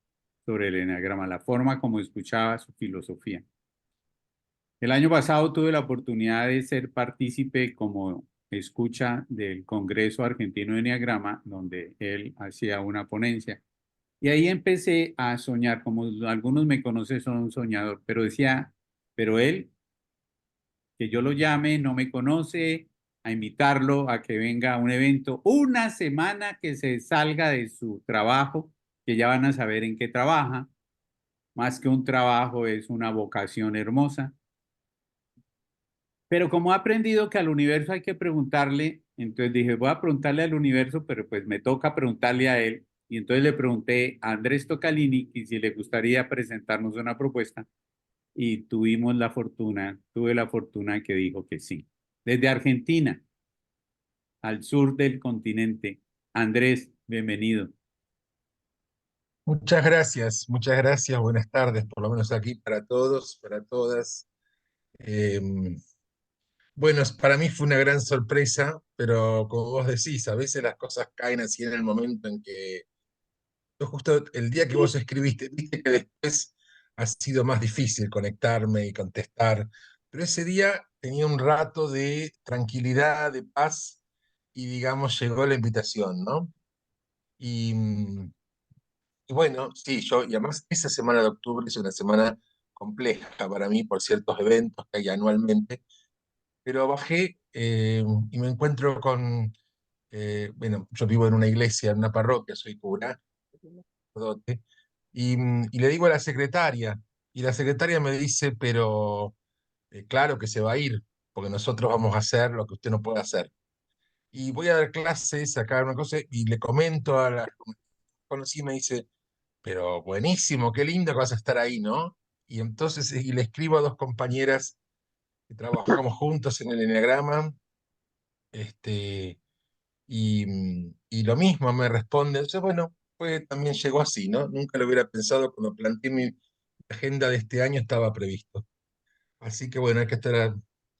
sobre el eneagrama, la forma como escuchaba su filosofía. El año pasado tuve la oportunidad de ser partícipe como escucha del Congreso Argentino de Eneagrama, donde él hacía una ponencia. Y ahí empecé a soñar, como algunos me conocen, son un soñador, pero decía, pero él, que yo lo llame, no me conoce, a invitarlo a que venga a un evento, una semana que se salga de su trabajo, que ya van a saber en qué trabaja, más que un trabajo es una vocación hermosa. Pero como he aprendido que al universo hay que preguntarle, entonces dije, voy a preguntarle al universo, pero pues me toca preguntarle a él. Y entonces le pregunté a Andrés Tocalini y si le gustaría presentarnos una propuesta. Y tuve la fortuna que dijo que sí. Desde Argentina, al sur del continente. Andrés, bienvenido. Muchas gracias, buenas tardes, por lo menos aquí para todos, para todas. Eh, bueno, para mí fue una gran sorpresa, pero como vos decís, a veces las cosas caen así en el momento en que, yo justo el día que vos escribiste, viste que después ha sido más difícil conectarme y contestar, pero ese día tenía un rato de tranquilidad, de paz, y digamos, llegó la invitación, ¿no? Y, y bueno, sí, y además esa semana de octubre es una semana compleja para mí por ciertos eventos que hay anualmente, pero bajé y me encuentro con, bueno, yo vivo en una iglesia, en una parroquia, soy cura, sacerdote, y le digo a la secretaria, y la secretaria me dice, pero claro que se va a ir, porque nosotros vamos a hacer lo que usted no puede hacer. Y voy a dar clases, sacar una cosa, y le comento a la que conocí, me dice, pero buenísimo, qué lindo que vas a estar ahí, ¿no? Y entonces, y le escribo a 2 compañeras que trabajamos juntos en el Eneagrama, este, y lo mismo me responde. Entonces, bueno, también llegó así, ¿no? Nunca lo hubiera pensado cuando planteé mi agenda de este año, estaba previsto. Así que bueno, hay que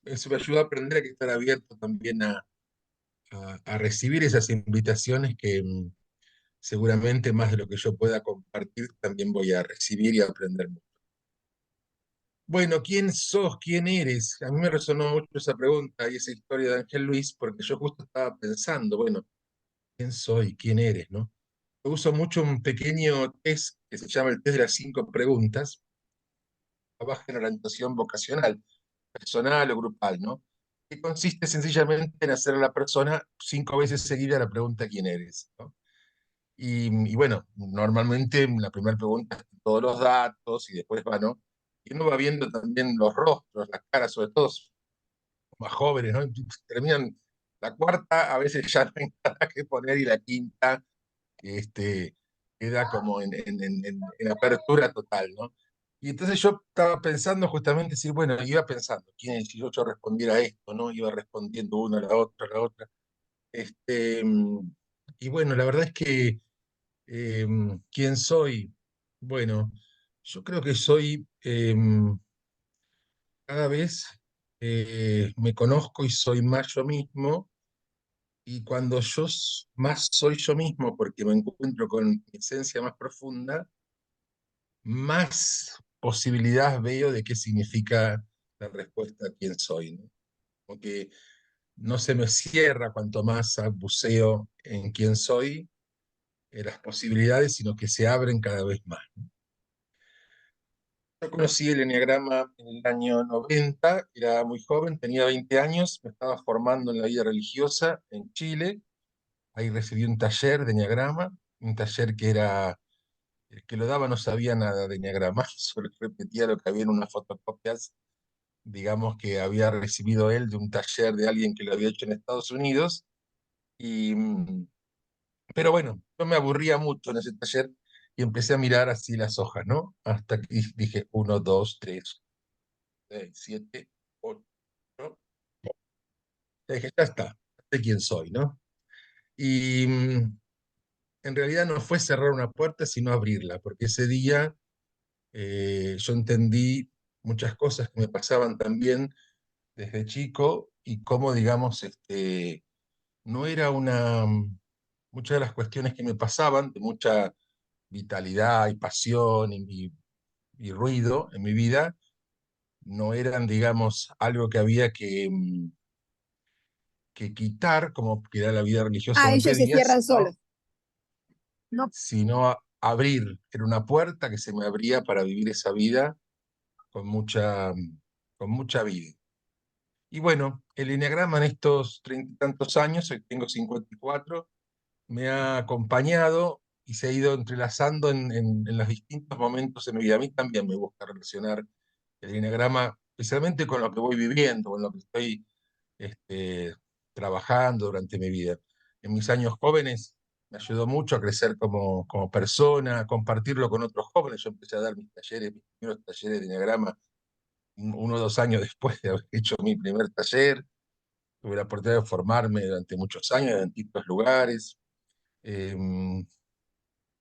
eso me ayuda a aprender, hay que estar abierto también a recibir esas invitaciones que seguramente más de lo que yo pueda compartir, también voy a recibir y a aprender mucho. Bueno, ¿quién sos? ¿Quién eres? A mí me resonó mucho esa pregunta y esa historia de Ángel Luis, porque yo justo estaba pensando, bueno, ¿quién soy? ¿Quién eres? ¿No? Yo uso mucho un pequeño test que se llama el test de las 5 preguntas, trabaja en orientación vocacional, personal o grupal, ¿no? Que consiste sencillamente en hacer a la persona 5 veces seguida la pregunta ¿quién eres? ¿No? Y bueno, normalmente la primera pregunta es todos los datos y después va, ¿no? Y uno va viendo también los rostros, las caras, sobre todo más jóvenes, ¿no? Y terminan la cuarta, a veces ya no hay nada que poner, y la quinta queda como en apertura total, ¿no? Y entonces yo estaba pensando justamente, decir, bueno, iba pensando, ¿quién si yo respondiera a esto, ¿no? Iba respondiendo una a la otra, a la otra. Este, y bueno, la verdad es que, ¿quién soy? Bueno, yo creo que soy, cada vez me conozco y soy más yo mismo, y cuando más soy yo mismo, porque me encuentro con mi esencia más profunda, más posibilidades veo de qué significa la respuesta a quién soy, ¿no? Porque no se me cierra cuanto más buceo en quién soy, las posibilidades, sino que se abren cada vez más. Yo conocí el Eneagrama en el año 90, era muy joven, tenía 20 años, me estaba formando en la vida religiosa en Chile. Ahí recibí un taller de Eneagrama, un taller que era, el que lo daba no sabía nada de Eneagrama, solo repetía lo que había en unas fotocopias, digamos, que había recibido él de un taller de alguien que lo había hecho en Estados Unidos. Y, pero bueno, yo me aburría mucho en ese taller y empecé a mirar así las hojas, ¿no? Hasta que dije 1, 2, 3, 6, 7, 8. Y dije, ya está, sé quién soy, ¿no? Y en realidad no fue cerrar una puerta, sino abrirla, porque ese día yo entendí muchas cosas que me pasaban también desde chico y cómo, digamos, no era muchas de las cuestiones que me pasaban, de mucha vitalidad y pasión y ruido en mi vida, no eran, digamos, algo que había que quitar, como que era la vida religiosa Ah, me ellos se pedía, cierran solos. No. sino abrir, era una puerta que se me abría para vivir esa vida con con mucha vida. Y bueno, el enneagrama en estos 30 y tantos años, hoy tengo 54, me ha acompañado y se ha ido entrelazando en los distintos momentos de mi vida. A mí también me gusta relacionar el enneagrama, especialmente con lo que voy viviendo, con lo que estoy este, trabajando durante mi vida. En mis años jóvenes me ayudó mucho a crecer como persona, a compartirlo con otros jóvenes. Yo empecé a dar mis talleres, mis primeros talleres de enneagrama, 1 o 2 años después de haber hecho mi primer taller. Tuve la oportunidad de formarme durante muchos años en distintos lugares.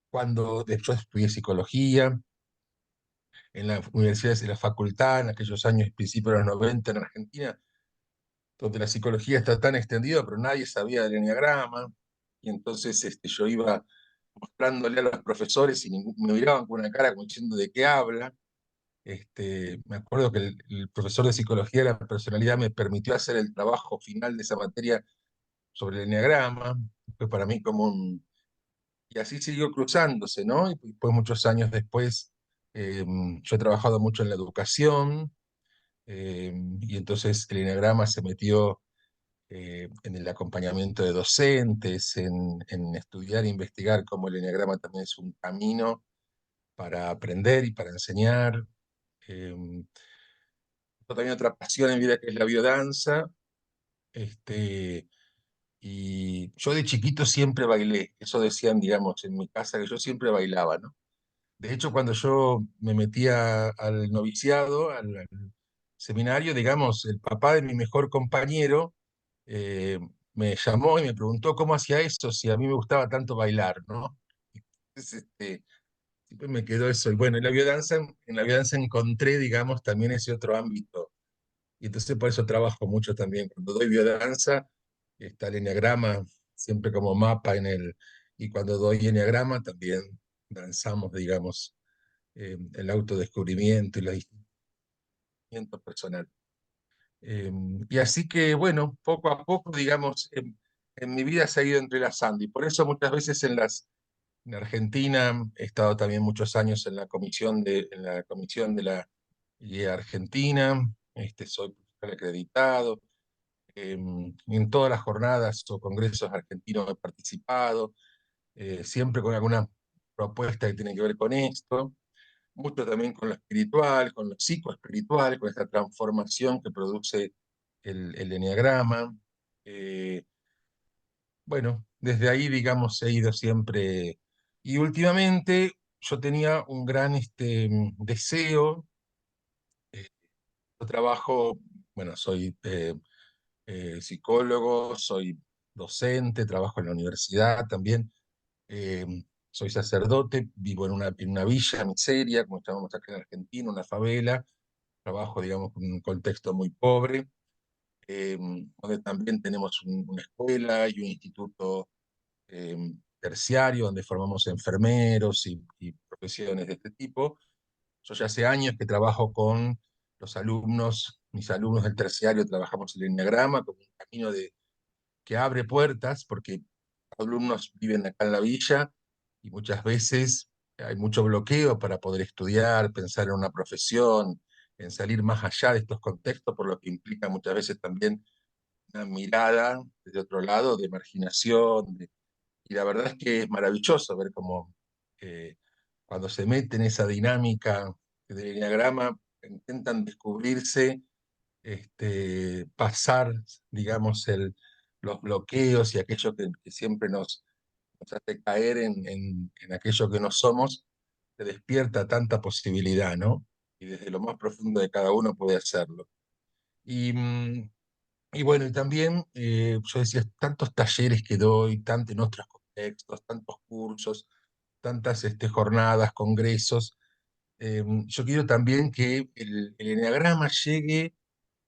Cuando después estudié psicología en las universidades de la facultad, en aquellos años, principios de los 90 en Argentina, donde la psicología está tan extendida, pero nadie sabía del enneagrama, y entonces yo iba mostrándole a los profesores y me miraban con una cara como diciendo de qué habla. Me acuerdo que el profesor de psicología de la personalidad me permitió hacer el trabajo final de esa materia sobre el enneagrama, fue para mí como un... Y así siguió cruzándose, ¿no? Y después, muchos años después, yo he trabajado mucho en la educación, y entonces el enneagrama se metió en el acompañamiento de docentes, en estudiar e investigar cómo el enneagrama también es un camino para aprender y para enseñar. Tengo también otra pasión en mi vida que es la biodanza. Y yo de chiquito siempre bailé, eso decían, digamos, en mi casa, que yo siempre bailaba, ¿no? De hecho, cuando yo me metía al noviciado, al seminario, digamos, el papá de mi mejor compañero eh, me llamó y me preguntó cómo hacía eso, si a mí me gustaba tanto bailar, ¿no? Entonces, siempre me quedó eso. Y bueno, en la biodanza encontré, digamos, también ese otro ámbito. Y entonces por eso trabajo mucho también. Cuando doy biodanza, está el enneagrama siempre como mapa y cuando doy enneagrama también danzamos, digamos, el autodescubrimiento y el discernimiento personal. Y así que, bueno, poco a poco, digamos, en mi vida se ha ido entrelazando. Y por eso muchas veces en Argentina he estado también muchos años en la comisión de la IE Argentina, soy profesor acreditado, en todas las jornadas o congresos argentinos he participado, siempre con alguna propuesta que tiene que ver con esto, mucho también con lo espiritual, con lo psicoespiritual, con esta transformación que produce el enneagrama. Eh, bueno, desde ahí, digamos, he ido siempre, y últimamente yo tenía un gran deseo. Yo trabajo, bueno, soy psicólogo, soy docente, trabajo en la universidad también, eh, soy sacerdote, vivo en una villa miseria, como llamamos acá en Argentina, una favela, trabajo, digamos, en un contexto muy pobre, eh, donde también tenemos una escuela y un instituto eh, terciario donde formamos enfermeros y profesiones de este tipo. Yo ya hace años que trabajo con los alumnos, mis alumnos del terciario, trabajamos el enneagrama como un camino que abre puertas, porque los alumnos viven acá en la villa y muchas veces hay mucho bloqueo para poder estudiar, pensar en una profesión, en salir más allá de estos contextos, por lo que implica muchas veces también una mirada desde otro lado de marginación, y la verdad es que es maravilloso ver cómo cuando se mete en esa dinámica del enneagrama, intentan descubrirse, pasar, digamos, los bloqueos y aquello que siempre nos hace caer en aquello que no somos, se despierta tanta posibilidad, ¿no? Y desde lo más profundo de cada uno puede hacerlo. Y, y bueno, y también, yo decía, tantos talleres que doy, tanto en otros contextos, tantos cursos, tantas jornadas, congresos. Yo quiero también que el enneagrama llegue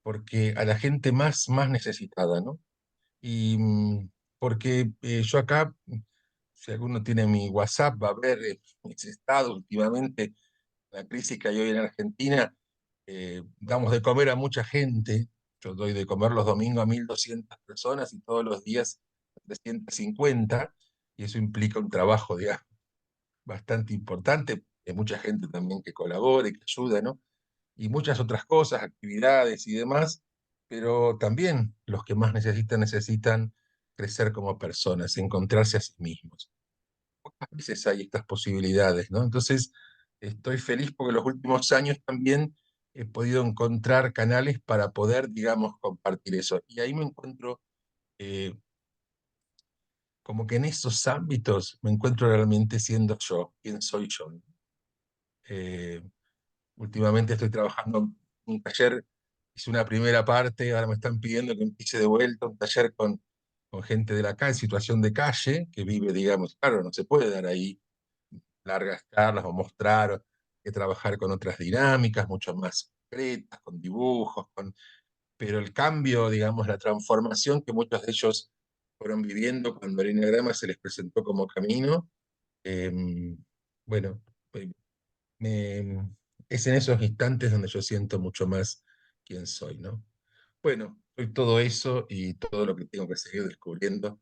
porque a la gente más necesitada, ¿no? Y porque yo acá, si alguno tiene mi WhatsApp, va a ver mis estados últimamente, la crisis que hay hoy en Argentina, damos de comer a mucha gente. Yo doy de comer los domingos a 1.200 personas y todos los días a 350, y eso implica un trabajo, digamos, bastante importante, de mucha gente también que colabore, que ayuda, ¿no? Y muchas otras cosas, actividades y demás, pero también los que más necesitan crecer como personas, encontrarse a sí mismos. Pocas veces hay estas posibilidades, ¿no? Entonces, estoy feliz porque en los últimos años también he podido encontrar canales para poder, digamos, compartir eso. Y ahí me encuentro, eh, como que en esos ámbitos me encuentro realmente siendo yo, quién soy yo. Eh, Últimamente estoy trabajando en un taller, hice una primera parte, ahora me están pidiendo que empiece de vuelta un taller con gente de la calle, en situación de calle, que vive, digamos, claro, no se puede dar ahí largas charlas o mostrar, hay que trabajar con otras dinámicas mucho más concretas, con dibujos, pero el cambio, digamos, la transformación que muchos de ellos fueron viviendo cuando el enneagrama se les presentó como camino, bueno, eh, me- es en esos instantes donde yo siento mucho más quién soy, ¿no? Bueno, soy todo eso y todo lo que tengo que seguir descubriendo.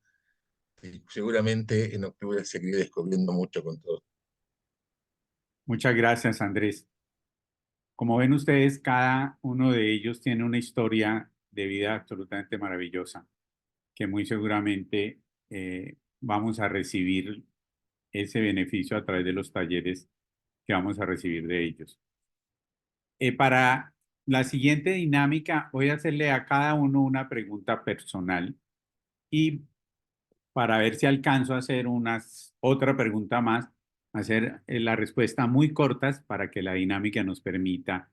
Y seguramente en octubre seguiré descubriendo mucho con todo. Muchas gracias, Andrés. Como ven ustedes, cada uno de ellos tiene una historia de vida absolutamente maravillosa, que muy seguramente vamos a recibir ese beneficio a través de los talleres que vamos a recibir de ellos. Para la siguiente dinámica, voy a hacerle a cada uno una pregunta personal y para ver si alcanzo a hacer otra pregunta más, hacer la respuesta muy cortas para que la dinámica nos permita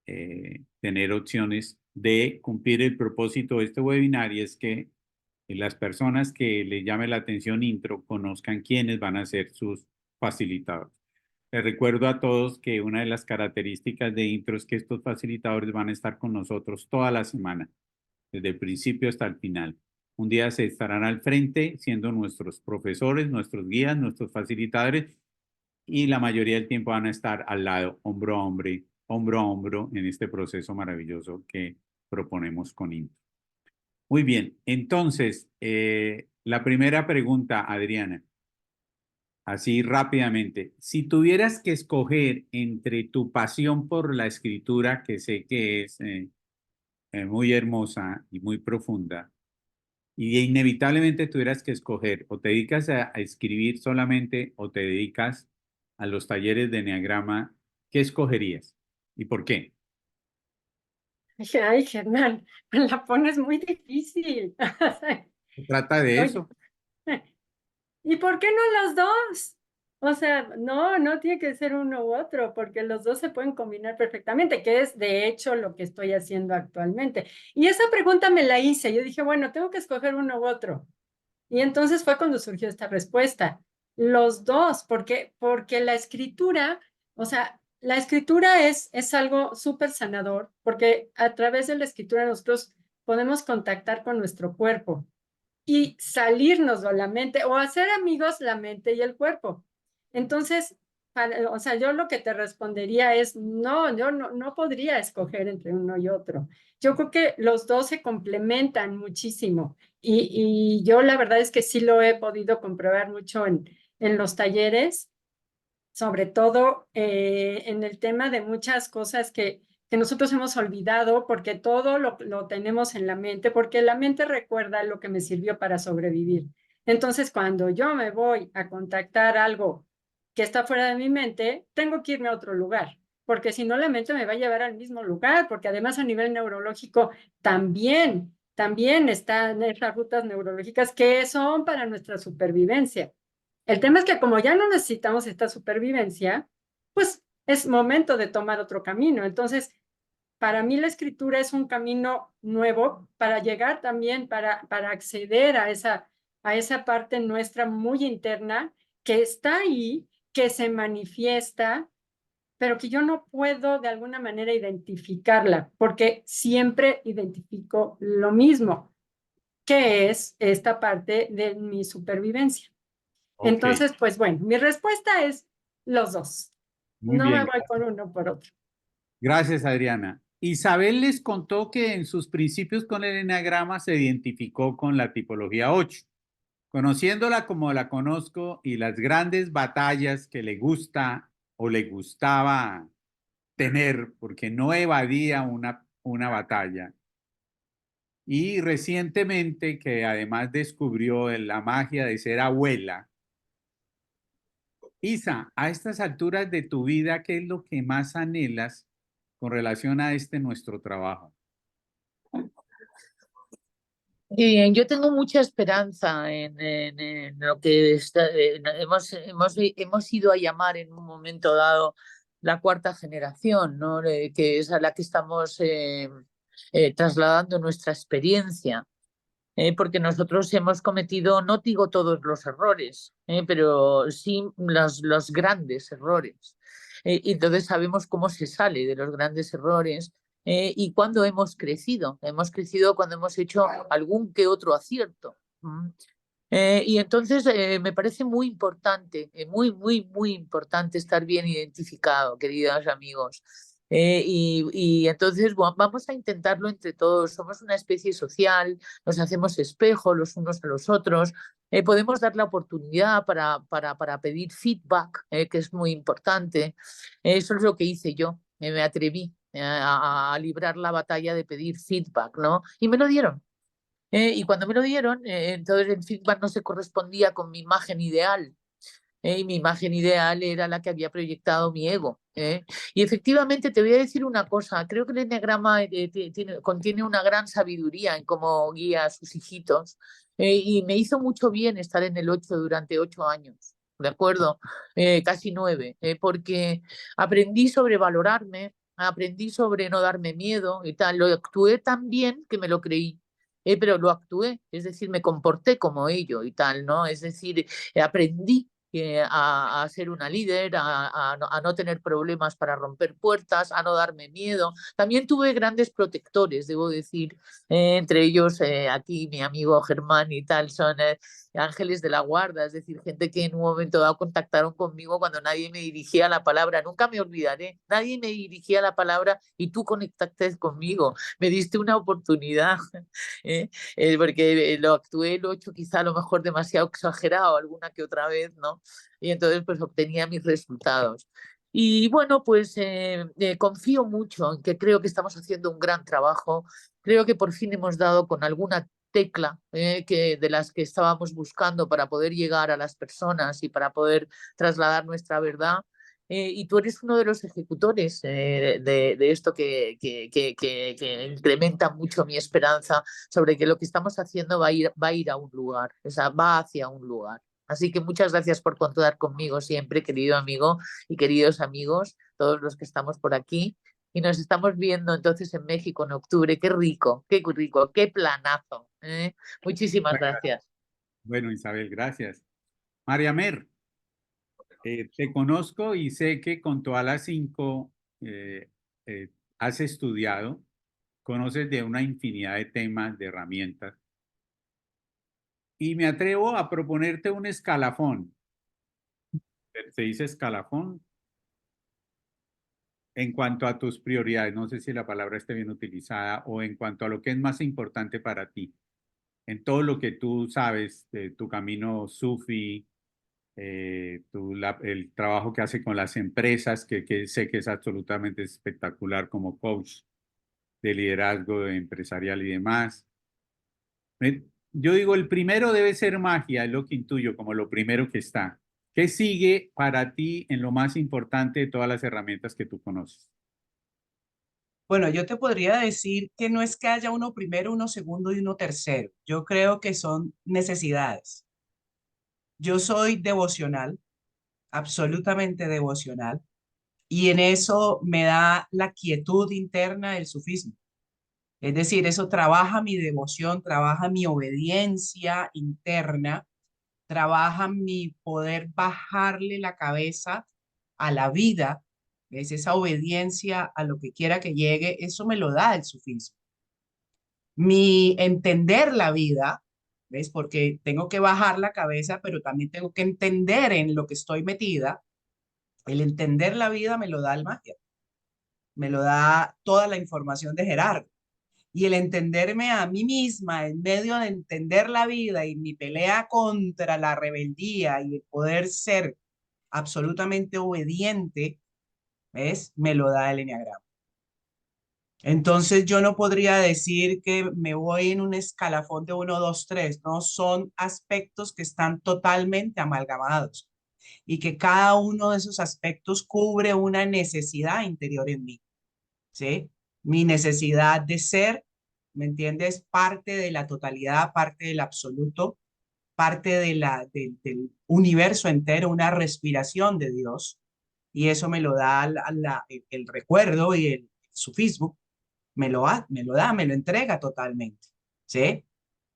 tener opciones de cumplir el propósito de este webinar, y es que las personas que les llame la atención Intro conozcan quiénes van a ser sus facilitadores. Les recuerdo a todos que una de las características de Intro es que estos facilitadores van a estar con nosotros toda la semana, desde el principio hasta el final. Un día se estarán al frente siendo nuestros profesores, nuestros guías, nuestros facilitadores, y la mayoría del tiempo van a estar al lado, hombro a hombro, en este proceso maravilloso que proponemos con Intro. Muy bien, entonces, la primera pregunta, Adriana, así rápidamente. Si tuvieras que escoger entre tu pasión por la escritura, que sé que es muy hermosa y muy profunda, y inevitablemente tuvieras que escoger, o te dedicas a escribir solamente o te dedicas a los talleres de enneagrama, ¿qué escogerías? ¿Y por qué? Ay, Germán, me la pones muy difícil. Se trata de Oye, eso. ¿y por qué no los dos? O sea, no tiene que ser uno u otro, porque los dos se pueden combinar perfectamente, que es de hecho lo que estoy haciendo actualmente. Y esa pregunta me la hice. Yo dije, bueno, tengo que escoger uno u otro. Y entonces fue cuando surgió esta respuesta. Los dos, porque la escritura, o sea, la escritura es algo súper sanador, porque a través de la escritura nosotros podemos contactar con nuestro cuerpo y salirnos de la mente o hacer amigos la mente y el cuerpo. Entonces, o sea, yo lo que te respondería es, no, yo no podría escoger entre uno y otro. Yo creo que los dos se complementan muchísimo y yo la verdad es que sí lo he podido comprobar mucho en los talleres, sobre todo en el tema de muchas cosas que nosotros hemos olvidado porque todo lo tenemos en la mente, porque la mente recuerda lo que me sirvió para sobrevivir. Entonces, cuando yo me voy a contactar algo que está fuera de mi mente, tengo que irme a otro lugar, porque si no la mente me va a llevar al mismo lugar, porque además a nivel neurológico también están esas rutas neurológicas que son para nuestra supervivencia. El tema es que como ya no necesitamos esta supervivencia, pues es momento de tomar otro camino. Entonces, para mí la escritura es un camino nuevo para llegar también, para acceder a esa parte nuestra muy interna que está ahí, que se manifiesta, pero que yo no puedo de alguna manera identificarla, porque siempre identifico lo mismo, que es esta parte de mi supervivencia. Ok, Entonces, pues bueno, mi respuesta es los dos. muy No me bien. voy por uno por otro. Gracias, Adriana. Isabel les contó que en sus principios con el eneagrama se identificó con la tipología 8. Conociéndola como la conozco y las grandes batallas que le gusta o le gustaba tener, porque no evadía una batalla. Y recientemente que además descubrió la magia de ser abuela. Isa, a estas alturas de tu vida, ¿qué es lo que más anhelas con relación a nuestro trabajo? Yo tengo mucha esperanza en lo que hemos ido a llamar en un momento dado la cuarta generación, ¿no? Que es a la que estamos trasladando nuestra experiencia. Porque nosotros hemos cometido, no digo todos los errores, pero sí los grandes errores. Y entonces sabemos cómo se sale de los grandes errores y cuándo hemos crecido. Hemos crecido cuando hemos hecho algún que otro acierto. Y entonces me parece muy importante, muy importante estar bien identificado, queridos amigos. Y entonces vamos a intentarlo entre todos. Somos una especie social, nos hacemos espejo los unos a los otros. Podemos dar la oportunidad para pedir feedback, que es muy importante. Eso es lo que hice yo. Me atreví a librar la batalla de pedir feedback, ¿no? Y me lo dieron. Y cuando me lo dieron, entonces el feedback no se correspondía con mi imagen ideal. Y mi imagen ideal era la que había proyectado mi ego. Y efectivamente te voy a decir una cosa, creo que el enneagrama contiene una gran sabiduría en cómo guía a sus hijitos y me hizo mucho bien estar en el 8 durante 8 años, ¿de acuerdo? Casi 9, porque aprendí sobre valorarme, aprendí sobre no darme miedo y tal, lo actué tan bien que me lo creí. Pero lo actué, es decir, me comporté como ello y tal, ¿no? Es decir, aprendí a ser una líder, a no tener problemas para romper puertas, a no darme miedo. También tuve grandes protectores, debo decir, entre ellos aquí mi amigo Germán y tal, son ángeles de la guarda, es decir, gente que en un momento dado contactaron conmigo cuando nadie me dirigía la palabra. Nunca me olvidaré, nadie me dirigía la palabra y tú conectaste conmigo, me diste una oportunidad. Porque lo actué, lo he hecho quizá a lo mejor demasiado exagerado alguna que otra vez, ¿no? Y entonces pues obtenía mis resultados. Y bueno, pues confío mucho en que creo que estamos haciendo un gran trabajo. Creo que por fin hemos dado con alguna tecla de las que estábamos buscando para poder llegar a las personas y para poder trasladar nuestra verdad. Y tú eres uno de los ejecutores de esto que incrementa mucho mi esperanza sobre que lo que estamos haciendo va a ir a un lugar, o sea, va hacia un lugar. Así que muchas gracias por contar conmigo siempre, querido amigo y queridos amigos, todos los que estamos por aquí. Y nos estamos viendo entonces en México en octubre. Qué rico, qué planazo. ¿Eh? Muchísimas gracias. Bueno, Isabel, gracias. María Mer, te conozco y sé que con todas las 5 has estudiado, conoces de una infinidad de temas, de herramientas, y me atrevo a proponerte un escalafón. ¿Se dice escalafón? En cuanto a tus prioridades, no sé si la palabra esté bien utilizada, o en cuanto a lo que es más importante para ti, en todo lo que tú sabes de tu camino sufi, el trabajo que hace con las empresas, que sé que es absolutamente espectacular como coach de liderazgo empresarial y demás. Yo digo, el primero debe ser magia, es lo que intuyo como lo primero que está. ¿Qué sigue para ti en lo más importante de todas las herramientas que tú conoces? Bueno, yo te podría decir que no es que haya uno primero, uno segundo y uno tercero. Yo creo que son necesidades. Yo soy devocional, absolutamente devocional, y en eso me da la quietud interna el sufismo. Es decir, eso trabaja mi devoción, trabaja mi obediencia interna, trabaja mi poder bajarle la cabeza a la vida. ¿Ves? Esa obediencia a lo que quiera que llegue, eso me lo da el sufismo. Mi entender la vida, ¿ves? Porque tengo que bajar la cabeza, pero también tengo que entender en lo que estoy metida. El entender la vida me lo da el magia, me lo da toda la información de Gerardo. Y el entenderme a mí misma en medio de entender la vida y mi pelea contra la rebeldía y el poder ser absolutamente obediente, ¿ves? Me lo da el enneagrama. Entonces yo no podría decir que me voy en un escalafón de 1, 2, 3, no, son aspectos que están totalmente amalgamados y que cada uno de esos aspectos cubre una necesidad interior en mí, ¿sí? Mi necesidad de ser, ¿me entiendes? Parte de la totalidad, parte del absoluto, parte del universo entero, una respiración de Dios, y eso me lo da el recuerdo y el sufismo me lo entrega totalmente, ¿sí?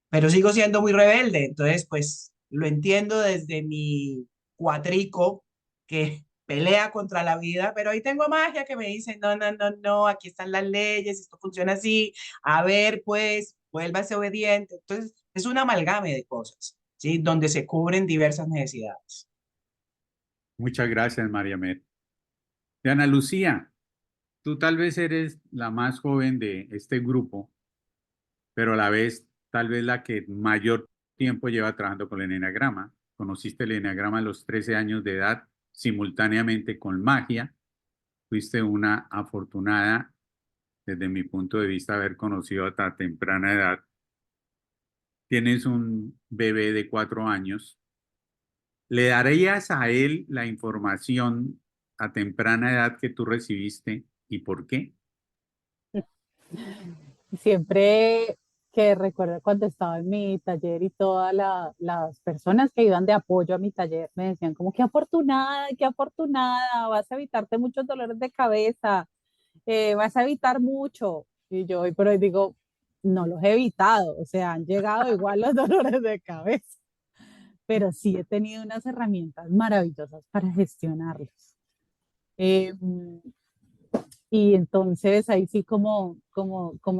Pero sigo siendo muy rebelde, entonces pues lo entiendo desde mi cuatrico que pelea contra la vida, pero ahí tengo magia que me dice, no, no, no, no, aquí están las leyes, esto funciona así, a ver, pues, vuélvase obediente. Entonces, es un amalgame de cosas, ¿sí? Donde se cubren diversas necesidades. Muchas gracias, María Mer. De Ana Lucía, tú tal vez eres la más joven de este grupo, pero a la vez tal vez la que mayor tiempo lleva trabajando con el enneagrama. Conociste el enneagrama a los 13 años de edad, simultáneamente con magia. Fuiste una afortunada, desde mi punto de vista, haber conocido a tan temprana edad. Tienes un bebé de 4 años. ¿Le darías a él la información a temprana edad que tú recibiste y por qué? Siempre que recuerdo cuando estaba en mi taller y todas las personas que iban de apoyo a mi taller me decían como, qué afortunada, vas a evitarte muchos dolores de cabeza, vas a evitar mucho. Y yo hoy por hoy digo, no los he evitado, o sea, han llegado igual los dolores de cabeza, pero sí he tenido unas herramientas maravillosas para gestionarlos. Eh, y entonces ahí sí como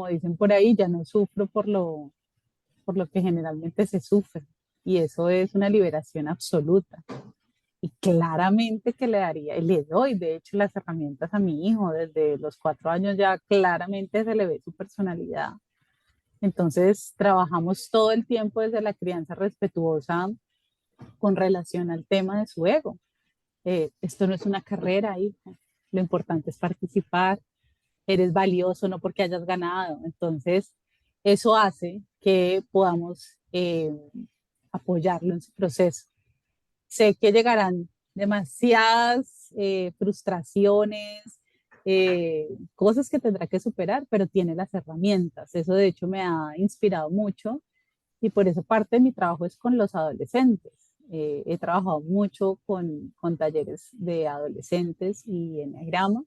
dicen por ahí, ya no sufro por lo que generalmente se sufre. Y eso es una liberación absoluta. Y claramente que le daría, y le doy de hecho las herramientas a mi hijo, desde los 4 años ya claramente se le ve su personalidad. Entonces trabajamos todo el tiempo desde la crianza respetuosa con relación al tema de su ego. Esto no es una carrera, hijo. Lo importante es participar. Eres valioso no porque hayas ganado. Entonces, eso hace que podamos apoyarlo en su proceso. Sé que llegarán demasiadas frustraciones, cosas que tendrá que superar, pero tiene las herramientas. Eso de hecho me ha inspirado mucho y por eso parte de mi trabajo es con los adolescentes. He trabajado mucho con talleres de adolescentes y enneagrama.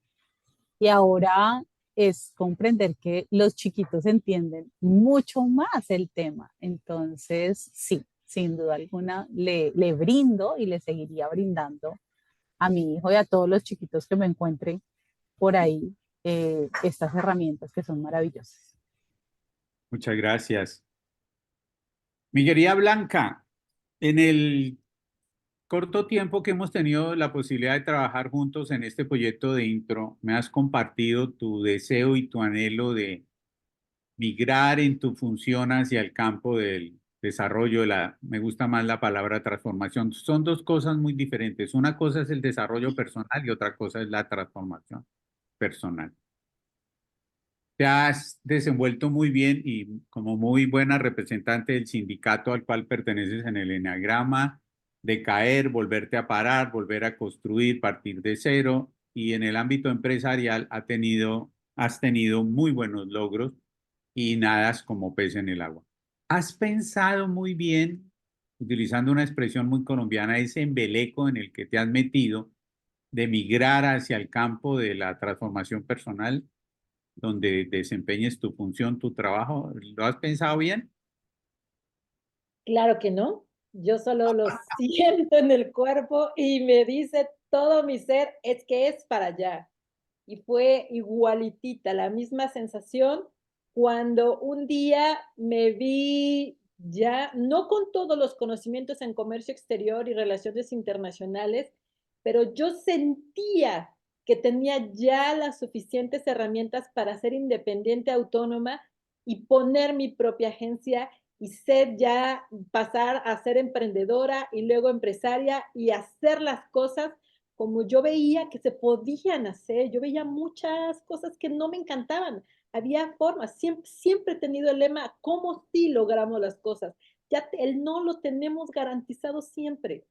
Y ahora es comprender que los chiquitos entienden mucho más el tema. Entonces, sí, sin duda alguna, le brindo y le seguiría brindando a mi hijo y a todos los chiquitos que me encuentre por ahí estas herramientas que son maravillosas. Muchas gracias. Mi querida Blanca, en el corto tiempo que hemos tenido la posibilidad de trabajar juntos en este proyecto de intro, me has compartido tu deseo y tu anhelo de migrar en tu función hacia el campo del desarrollo me gusta más la palabra transformación. Son dos cosas muy diferentes. Una cosa es el desarrollo personal y otra cosa es la transformación personal. Te has desenvuelto muy bien y como muy buena representante del sindicato al cual perteneces en el eneagrama, de caer, volverte a parar, volver a construir, partir de cero, y en el ámbito empresarial has tenido muy buenos logros y nadas como pez en el agua. Has pensado muy bien, utilizando una expresión muy colombiana, ese embeleco en el que te has metido de migrar hacia el campo de la transformación personal donde desempeñes tu función, tu trabajo. ¿Lo has pensado bien? Claro que no. Yo solo lo siento en el cuerpo y me dice todo mi ser, es que es para allá. Y fue igualitita, la misma sensación cuando un día me vi ya, no con todos los conocimientos en comercio exterior y relaciones internacionales, pero yo sentía que tenía ya las suficientes herramientas para ser independiente, autónoma y poner mi propia agencia y ser ya, pasar a ser emprendedora y luego empresaria y hacer las cosas como yo veía que se podían hacer. Yo veía muchas cosas que no me encantaban. Había formas, siempre he tenido el lema, ¿cómo sí logramos las cosas? Ya el no lo tenemos garantizado siempre.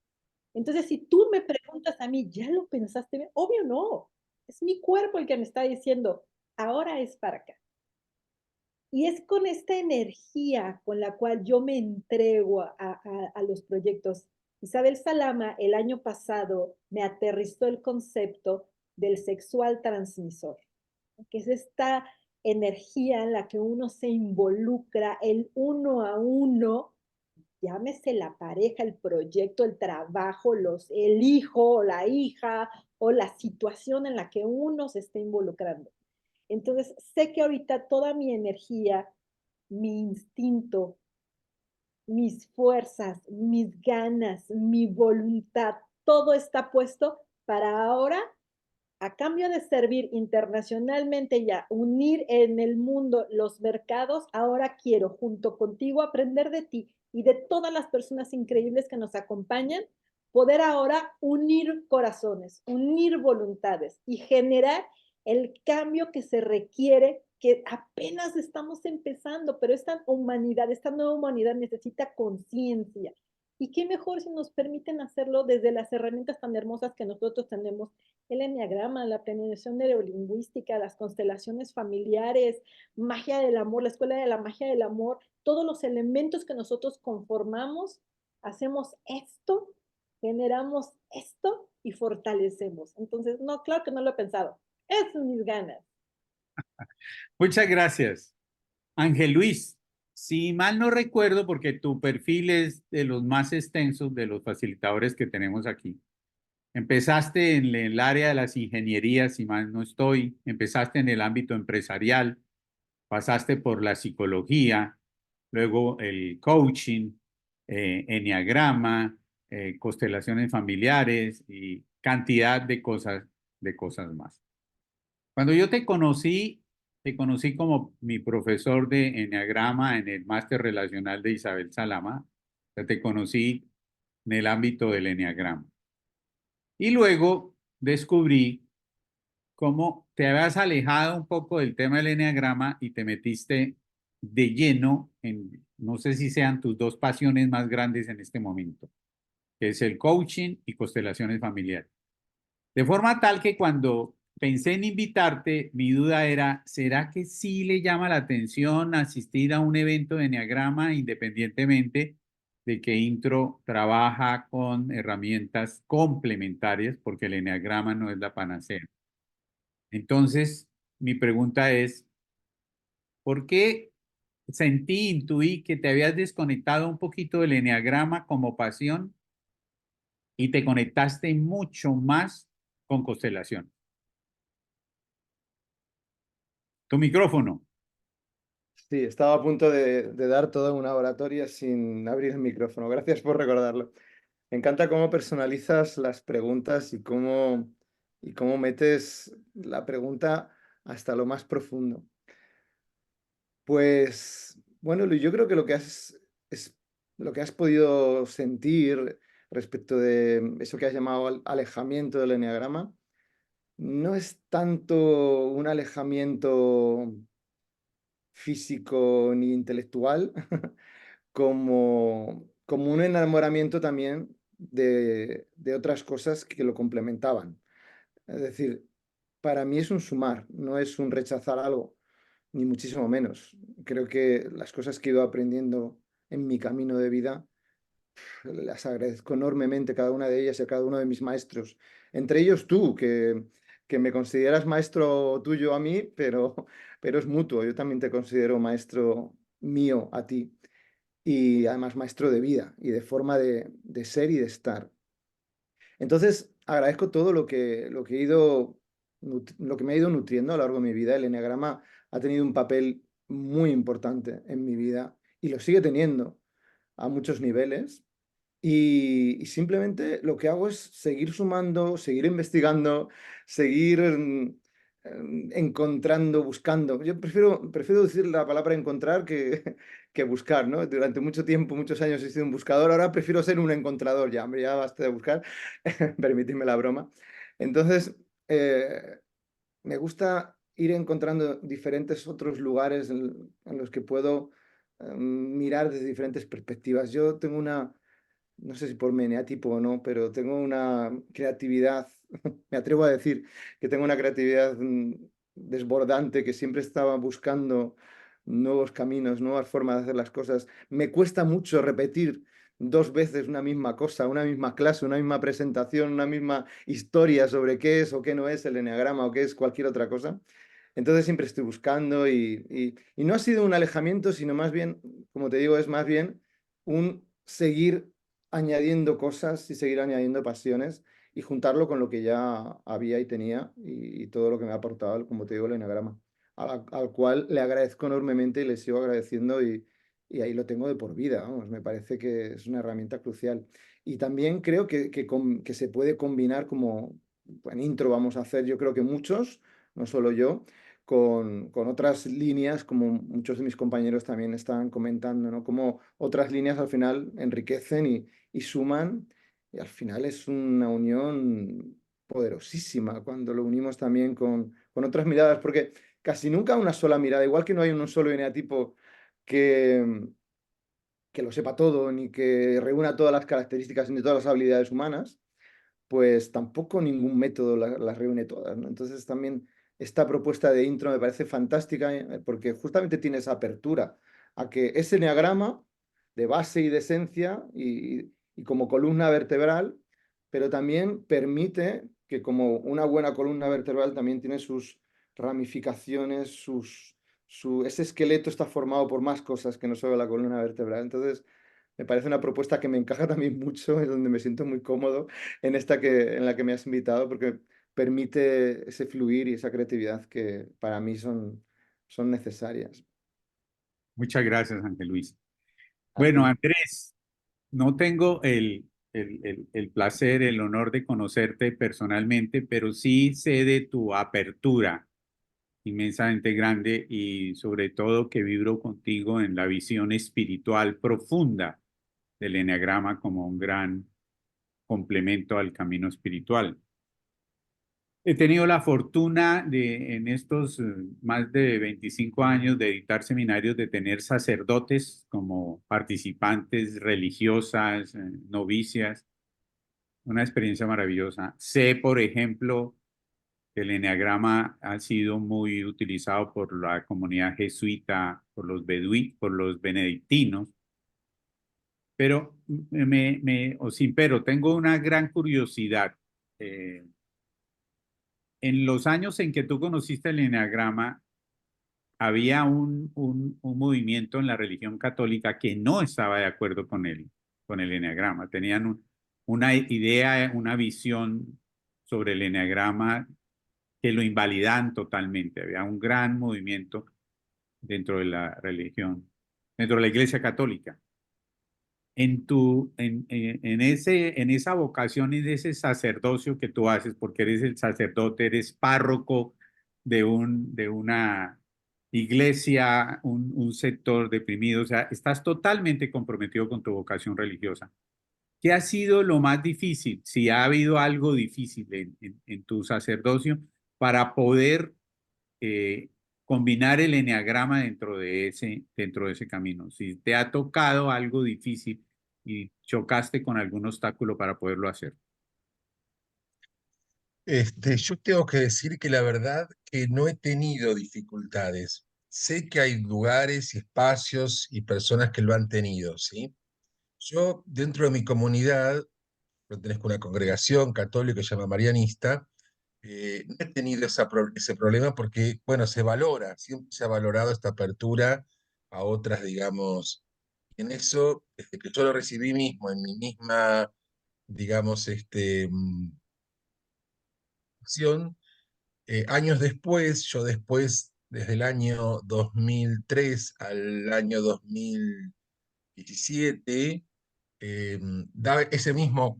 Entonces, si tú me preguntas a mí, ¿ya lo pensaste bien? Obvio no. Es mi cuerpo el que me está diciendo, ahora es para acá. Y es con esta energía con la cual yo me entrego a los proyectos. Isabel Salama el año pasado me aterrizó el concepto del sexual transmisor, que es esta energía en la que uno se involucra el uno a uno, llámese la pareja, el proyecto, el trabajo, el hijo o la hija o la situación en la que uno se está involucrando. Entonces, sé que ahorita toda mi energía, mi instinto, mis fuerzas, mis ganas, mi voluntad, todo está puesto para ahora, a cambio de servir internacionalmente y a unir en el mundo los mercados, ahora quiero junto contigo aprender de ti y de todas las personas increíbles que nos acompañan, poder ahora unir corazones, unir voluntades y generar el cambio que se requiere, que apenas estamos empezando, pero esta nueva humanidad necesita conciencia. Y qué mejor si nos permiten hacerlo desde las herramientas tan hermosas que nosotros tenemos, el enneagrama, la planeación neurolingüística, las constelaciones familiares, magia del amor, la escuela de la magia del amor, todos los elementos que nosotros conformamos, hacemos esto, generamos esto y fortalecemos. Entonces, no, claro que no lo he pensado. Es mis ganas. Muchas gracias. Ángel Luis, si mal no recuerdo, porque tu perfil es de los más extensos de los facilitadores que tenemos aquí. Empezaste en el área de las ingenierías, si mal no estoy, empezaste en el ámbito empresarial, pasaste por la psicología, luego el coaching, enneagrama, constelaciones familiares y cantidad de cosas más. Cuando yo te conocí como mi profesor de enneagrama en el máster relacional de Isabel Salama, o sea, te conocí en el ámbito del enneagrama. Y luego descubrí cómo te habías alejado un poco del tema del enneagrama y te metiste de lleno en, no sé si sean tus dos pasiones más grandes en este momento, que es el coaching y constelaciones familiares. De forma tal que cuando pensé en invitarte, mi duda era, ¿será que sí le llama la atención asistir a un evento de enneagrama independientemente de que Intro trabaja con herramientas complementarias porque el eneagrama no es la panacea. Entonces, mi pregunta es, ¿por qué intuí que te habías desconectado un poquito del eneagrama como pasión y te conectaste mucho más con constelación? Tu micrófono. Sí, estaba a punto de dar toda una oratoria sin abrir el micrófono. Gracias por recordarlo. Me encanta cómo personalizas las preguntas y cómo metes la pregunta hasta lo más profundo. Pues, bueno, yo creo que es lo que has podido sentir respecto de eso que has llamado alejamiento del eneagrama, no es tanto un alejamiento físico ni intelectual, como un enamoramiento también de otras cosas que lo complementaban. Es decir, para mí es un sumar, no es un rechazar algo, ni muchísimo menos. Creo que las cosas que he ido aprendiendo en mi camino de vida, las agradezco enormemente cada una de ellas y a cada uno de mis maestros. Entre ellos tú, que me consideras maestro tuyo a mí, pero es mutuo. Yo también te considero maestro mío a ti y además maestro de vida y de forma de ser y de estar. Entonces, agradezco todo lo que me ha ido nutriendo a lo largo de mi vida. El eneagrama ha tenido un papel muy importante en mi vida y lo sigue teniendo a muchos niveles. Y simplemente lo que hago es seguir sumando, seguir investigando, seguir encontrando, buscando. Yo prefiero decir la palabra encontrar que buscar, ¿no? Durante mucho tiempo, muchos años he sido un buscador, ahora prefiero ser un encontrador ya, hombre, ya basta de buscar, permitidme la broma. Entonces, me gusta ir encontrando diferentes otros lugares en los que puedo mirar desde diferentes perspectivas. Yo tengo no sé si por meneatipo o no, pero tengo una creatividad, me atrevo a decir que tengo una creatividad desbordante, que siempre estaba buscando nuevos caminos, nuevas formas de hacer las cosas. Me cuesta mucho repetir dos veces una misma cosa, una misma clase, una misma presentación, una misma historia sobre qué es o qué no es el eneagrama o qué es cualquier otra cosa. Entonces siempre estoy buscando y no ha sido un alejamiento, sino más bien, como te digo, es más bien un seguir añadiendo cosas y seguir añadiendo pasiones y juntarlo con lo que ya había y tenía y todo lo que me ha aportado, como te digo, el enagrama, al cual le agradezco enormemente y le sigo agradeciendo y ahí lo tengo de por vida, vamos, me parece que es una herramienta crucial. Y también creo que se puede combinar como en intro vamos a hacer, yo creo que muchos, no solo yo, con otras líneas, como muchos de mis compañeros también estaban comentando, ¿no? Como otras líneas al final enriquecen y suman, y al final es una unión poderosísima cuando lo unimos también con otras miradas, porque casi nunca una sola mirada, igual que no hay un solo eneatipo que, que lo sepa todo, ni que reúna todas las características ni todas las habilidades humanas, pues tampoco ningún método las reúne todas, ¿no? Entonces también esta propuesta de intro me parece fantástica porque justamente tiene esa apertura a que ese eneagrama de base y de esencia y como columna vertebral, pero también permite que como una buena columna vertebral también tiene sus ramificaciones, ese esqueleto está formado por más cosas que no solo la columna vertebral. Entonces, me parece una propuesta que me encaja también mucho, es donde me siento muy cómodo en la que me has invitado, porque permite ese fluir y esa creatividad que para mí son necesarias. Muchas gracias, Ángel Luis. A Bueno, ti. Andrés, no tengo el placer, el honor de conocerte personalmente, pero sí sé de tu apertura inmensamente grande y sobre todo que vibro contigo en la visión espiritual profunda del eneagrama como un gran complemento al camino espiritual. He tenido la fortuna de, en estos más de 25 años de dictar seminarios, de tener sacerdotes como participantes religiosas, novicias, una experiencia maravillosa. Sé, por ejemplo, que el eneagrama ha sido muy utilizado por la comunidad jesuita, por los benedictinos, Pero, o sin pero, tengo una gran curiosidad. En los años en que tú conociste el eneagrama, había un movimiento en la religión católica que no estaba de acuerdo con el eneagrama. Tenían una idea, una visión sobre el eneagrama que lo invalidan totalmente. Había un gran movimiento dentro de la religión, dentro de la Iglesia Católica. En esa vocación y de ese sacerdocio que tú haces, porque eres el sacerdote, eres párroco de una iglesia, un sector deprimido, o sea, estás totalmente comprometido con tu vocación religiosa. ¿Qué ha sido lo más difícil, si ha habido algo difícil en tu sacerdocio, para poder eh, combinar el eneagrama dentro de ese camino? Si te ha tocado algo difícil y chocaste con algún obstáculo para poderlo hacer. Yo tengo que decir que la verdad que no he tenido dificultades. Sé que hay lugares y espacios y personas que lo han tenido, ¿sí? Yo, dentro de mi comunidad, pertenezco a una congregación católica que se llama Marianista, no he tenido ese problema porque, bueno, se valora, siempre se ha valorado esta apertura a otras, digamos, en eso, desde que yo lo recibí mismo, en mi misma, digamos, acción, años después, yo después, desde el año 2003 al año 2017, daba ese mismo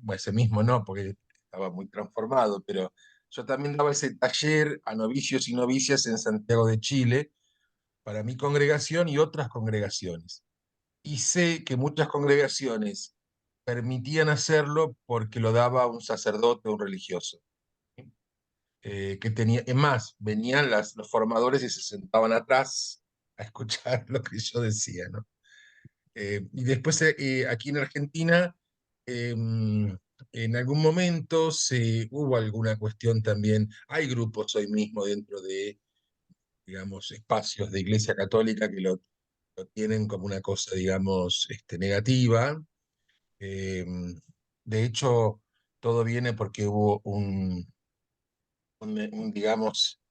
no, porque estaba muy transformado, pero yo también daba ese taller a novicios y novicias en Santiago de Chile para mi congregación y otras congregaciones. Y sé que muchas congregaciones permitían hacerlo porque lo daba un sacerdote o un religioso. Que tenía, es más, venían los formadores y se sentaban atrás a escuchar lo que yo decía, ¿no? Y después aquí en Argentina, en algún momento hubo alguna cuestión también, hay grupos hoy mismo dentro de, digamos, espacios de Iglesia Católica que lo tienen como una cosa, digamos, negativa. De hecho, todo viene porque hubo digamos,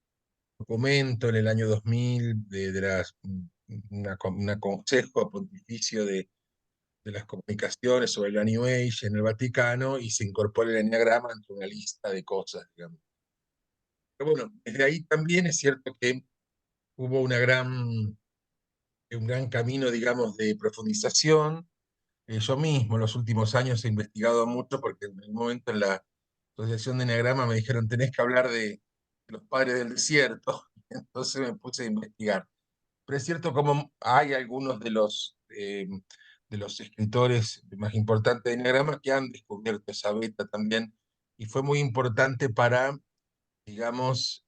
documento en el año 2000 una consejo pontificio de las comunicaciones sobre la New Age en el Vaticano y se incorpora el enneagrama entre una lista de cosas, digamos. Pero bueno, desde ahí también es cierto que hubo un gran camino, digamos, de profundización. Yo mismo en los últimos años he investigado mucho porque en un momento en la asociación de enneagrama me dijeron tenés que hablar de los padres del desierto, entonces me puse a investigar. Pero es cierto como hay algunos de los escritores más importantes de Enneagrama que han descubierto esa beta también, y fue muy importante para, digamos,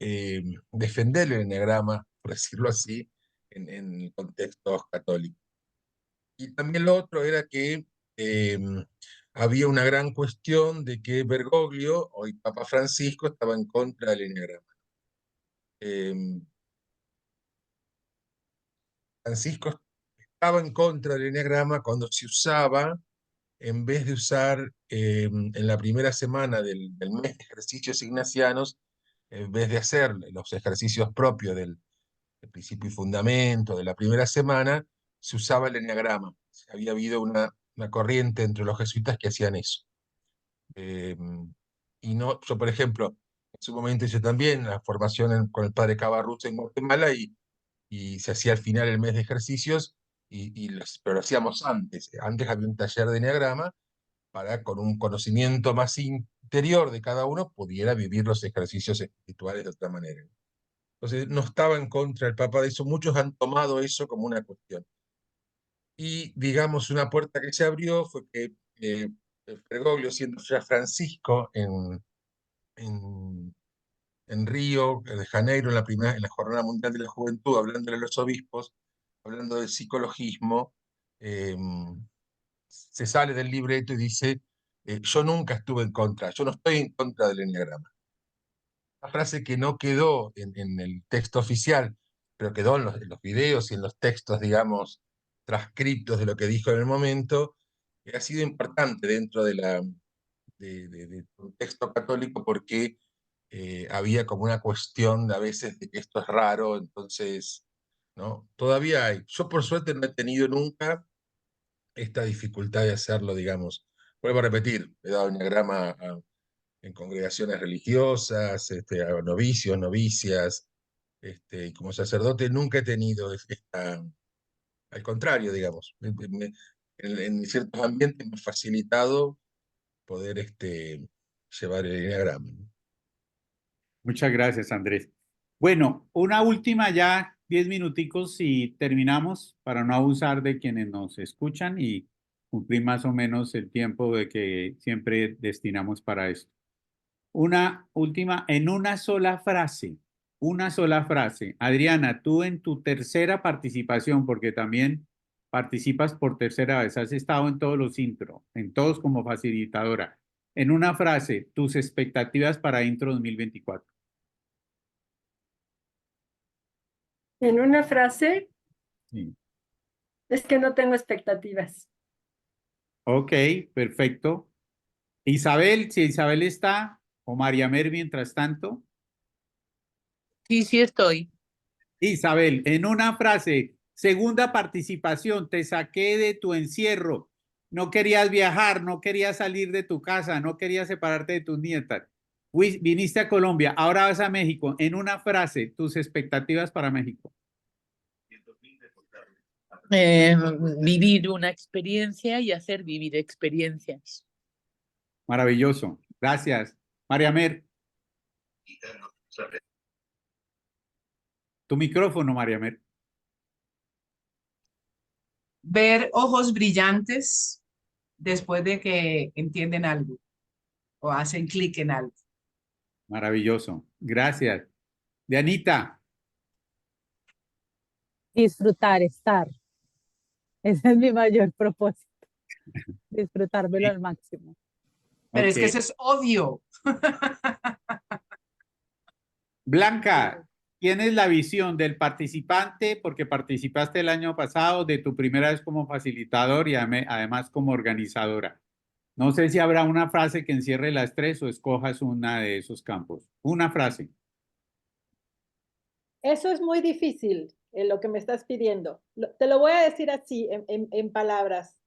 defender el Enneagrama, por decirlo así, en contextos católicos. Y también lo otro era que eh, había una gran cuestión de que Bergoglio, hoy Papa Francisco, estaba en contra del Enneagrama. Francisco estaba en contra del enneagrama cuando se usaba, en vez de usar en la primera semana del mes de ejercicios ignacianos, en vez de hacer los ejercicios propios del principio y fundamento de la primera semana, se usaba el enneagrama. Había habido una corriente entre los jesuitas que hacían eso. Y no, yo, por ejemplo, en su momento hice también la formación con el padre Cabarruz en Guatemala y se hacía al final el mes de ejercicios, pero lo hacíamos antes. Antes había un taller de enneagrama para, con un conocimiento más interior de cada uno, pudiera vivir los ejercicios espirituales de otra manera. Entonces, no estaba en contra el Papa de eso. Muchos han tomado eso como una cuestión. Y, digamos, una puerta que se abrió fue que Bergoglio, siendo ya Francisco en, en Río de Janeiro, en la Jornada Mundial de la Juventud, hablándole a los obispos, hablando del psicologismo, eh, se sale del libreto y dice, yo nunca estuve en contra, yo no estoy en contra del enneagrama. Una frase que no quedó en el texto oficial, pero quedó en los videos y en los textos, digamos, transcriptos de lo que dijo en el momento, ha sido importante dentro del contexto católico porque había como una cuestión a veces de que esto es raro, entonces, ¿no? Todavía hay. Yo por suerte no he tenido nunca esta dificultad de hacerlo, digamos. Vuelvo a repetir, he dado enneagrama en congregaciones religiosas, a novicios, novicias, y como sacerdote nunca he tenido al contrario, digamos, en ciertos ambientes me ha facilitado poder llevar el enneagrama, ¿no? Muchas gracias, Andrés. Bueno, una última ya, 10 minuticos y terminamos para no abusar de quienes nos escuchan y cumplir más o menos el tiempo de que siempre destinamos para esto. Una última, en una sola frase, una sola frase. Adriana, tú en tu tercera participación, porque también participas por tercera vez, has estado en todos los intro, en todos como facilitadora. En una frase, tus expectativas para Intro 2024. En una frase, Sí. es que no tengo expectativas. Ok, perfecto. Isabel, si Isabel está, o María Mer mientras tanto. Sí, sí estoy. Isabel, en una frase, segunda participación, te saqué de tu encierro, no querías viajar, no querías salir de tu casa, no querías separarte de tus nietas. Viniste a Colombia, ahora vas a México. En una frase, tus expectativas para México. Vivir una experiencia y hacer vivir experiencias. Maravilloso. Gracias. María Mer. Tu micrófono, María Mer. Ver ojos brillantes después de que entienden algo o hacen clic en algo. Maravilloso. Gracias. Dianita. Disfrutar, estar. Ese es mi mayor propósito, disfrutármelo al máximo. Pero Ok. es que eso es obvio. Blanca, ¿tienes la visión del participante, porque participaste el año pasado, de tu primera vez como facilitador y además como organizadora? No sé si habrá una frase que encierre las tres o escojas una de esos campos. Una frase. Eso es muy difícil, lo que me estás pidiendo. Te lo voy a decir así, en palabras.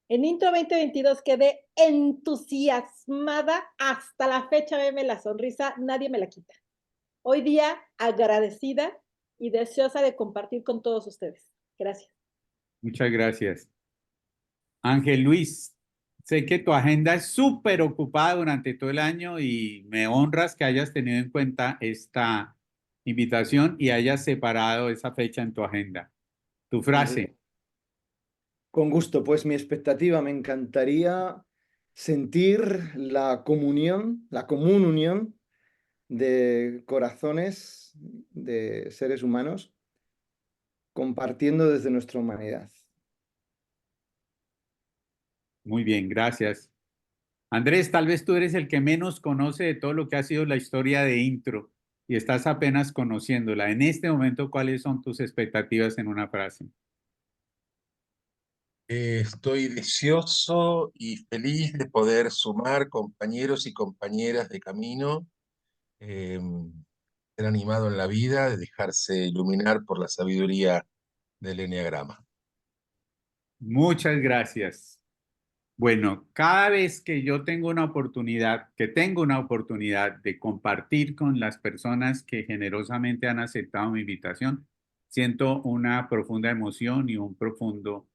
En Intro 2022 quedé entusiasmada hasta la fecha, veme la sonrisa, nadie me la quita. Hoy día agradecida y deseosa de compartir con todos ustedes. Gracias. Muchas gracias. Ángel Luis, sé que tu agenda es súper ocupada durante todo el año y me honras que hayas tenido en cuenta esta invitación y hayas separado esa fecha en tu agenda. Tu frase. Con gusto, pues mi expectativa, me encantaría sentir la comunión, la común unión de corazones de seres humanos compartiendo desde nuestra humanidad. Muy bien, gracias. Andrés, tal vez tú eres el que menos conoce de todo lo que ha sido la historia de Intro y estás apenas conociéndola. En este momento, ¿cuáles son tus expectativas en una frase? Estoy deseoso y feliz de poder sumar compañeros y compañeras de camino, ser animado en la vida, de dejarse iluminar por la sabiduría del enneagrama. Muchas gracias. Bueno, cada vez que yo tengo una oportunidad, de compartir con las personas que generosamente han aceptado mi invitación, siento una profunda emoción y un profundo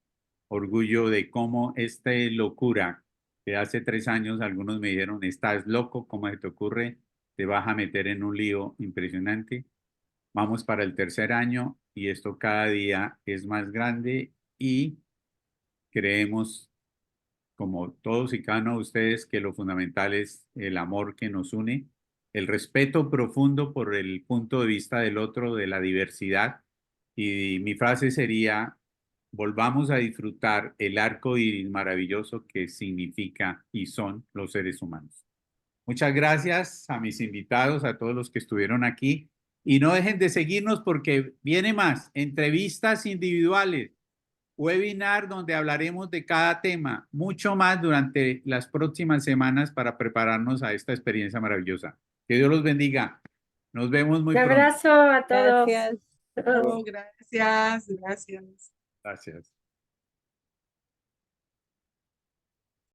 orgullo de cómo esta locura que hace 3 años algunos me dijeron, estás loco, ¿cómo se te ocurre? Te vas a meter en un lío impresionante. Vamos para el tercer año y esto cada día es más grande y creemos, como todos y cada uno de ustedes, que lo fundamental es el amor que nos une, el respeto profundo por el punto de vista del otro, de la diversidad. Y mi frase sería, volvamos a disfrutar el arco iris maravilloso que significa y son los seres humanos. Muchas gracias a mis invitados, a todos los que estuvieron aquí. Y no dejen de seguirnos porque viene más, entrevistas individuales, webinar donde hablaremos de cada tema, mucho más durante las próximas semanas para prepararnos a esta experiencia maravillosa. Que Dios los bendiga. Nos vemos muy Un pronto. abrazo a todos. Gracias. Oh, gracias, gracias. Gracias.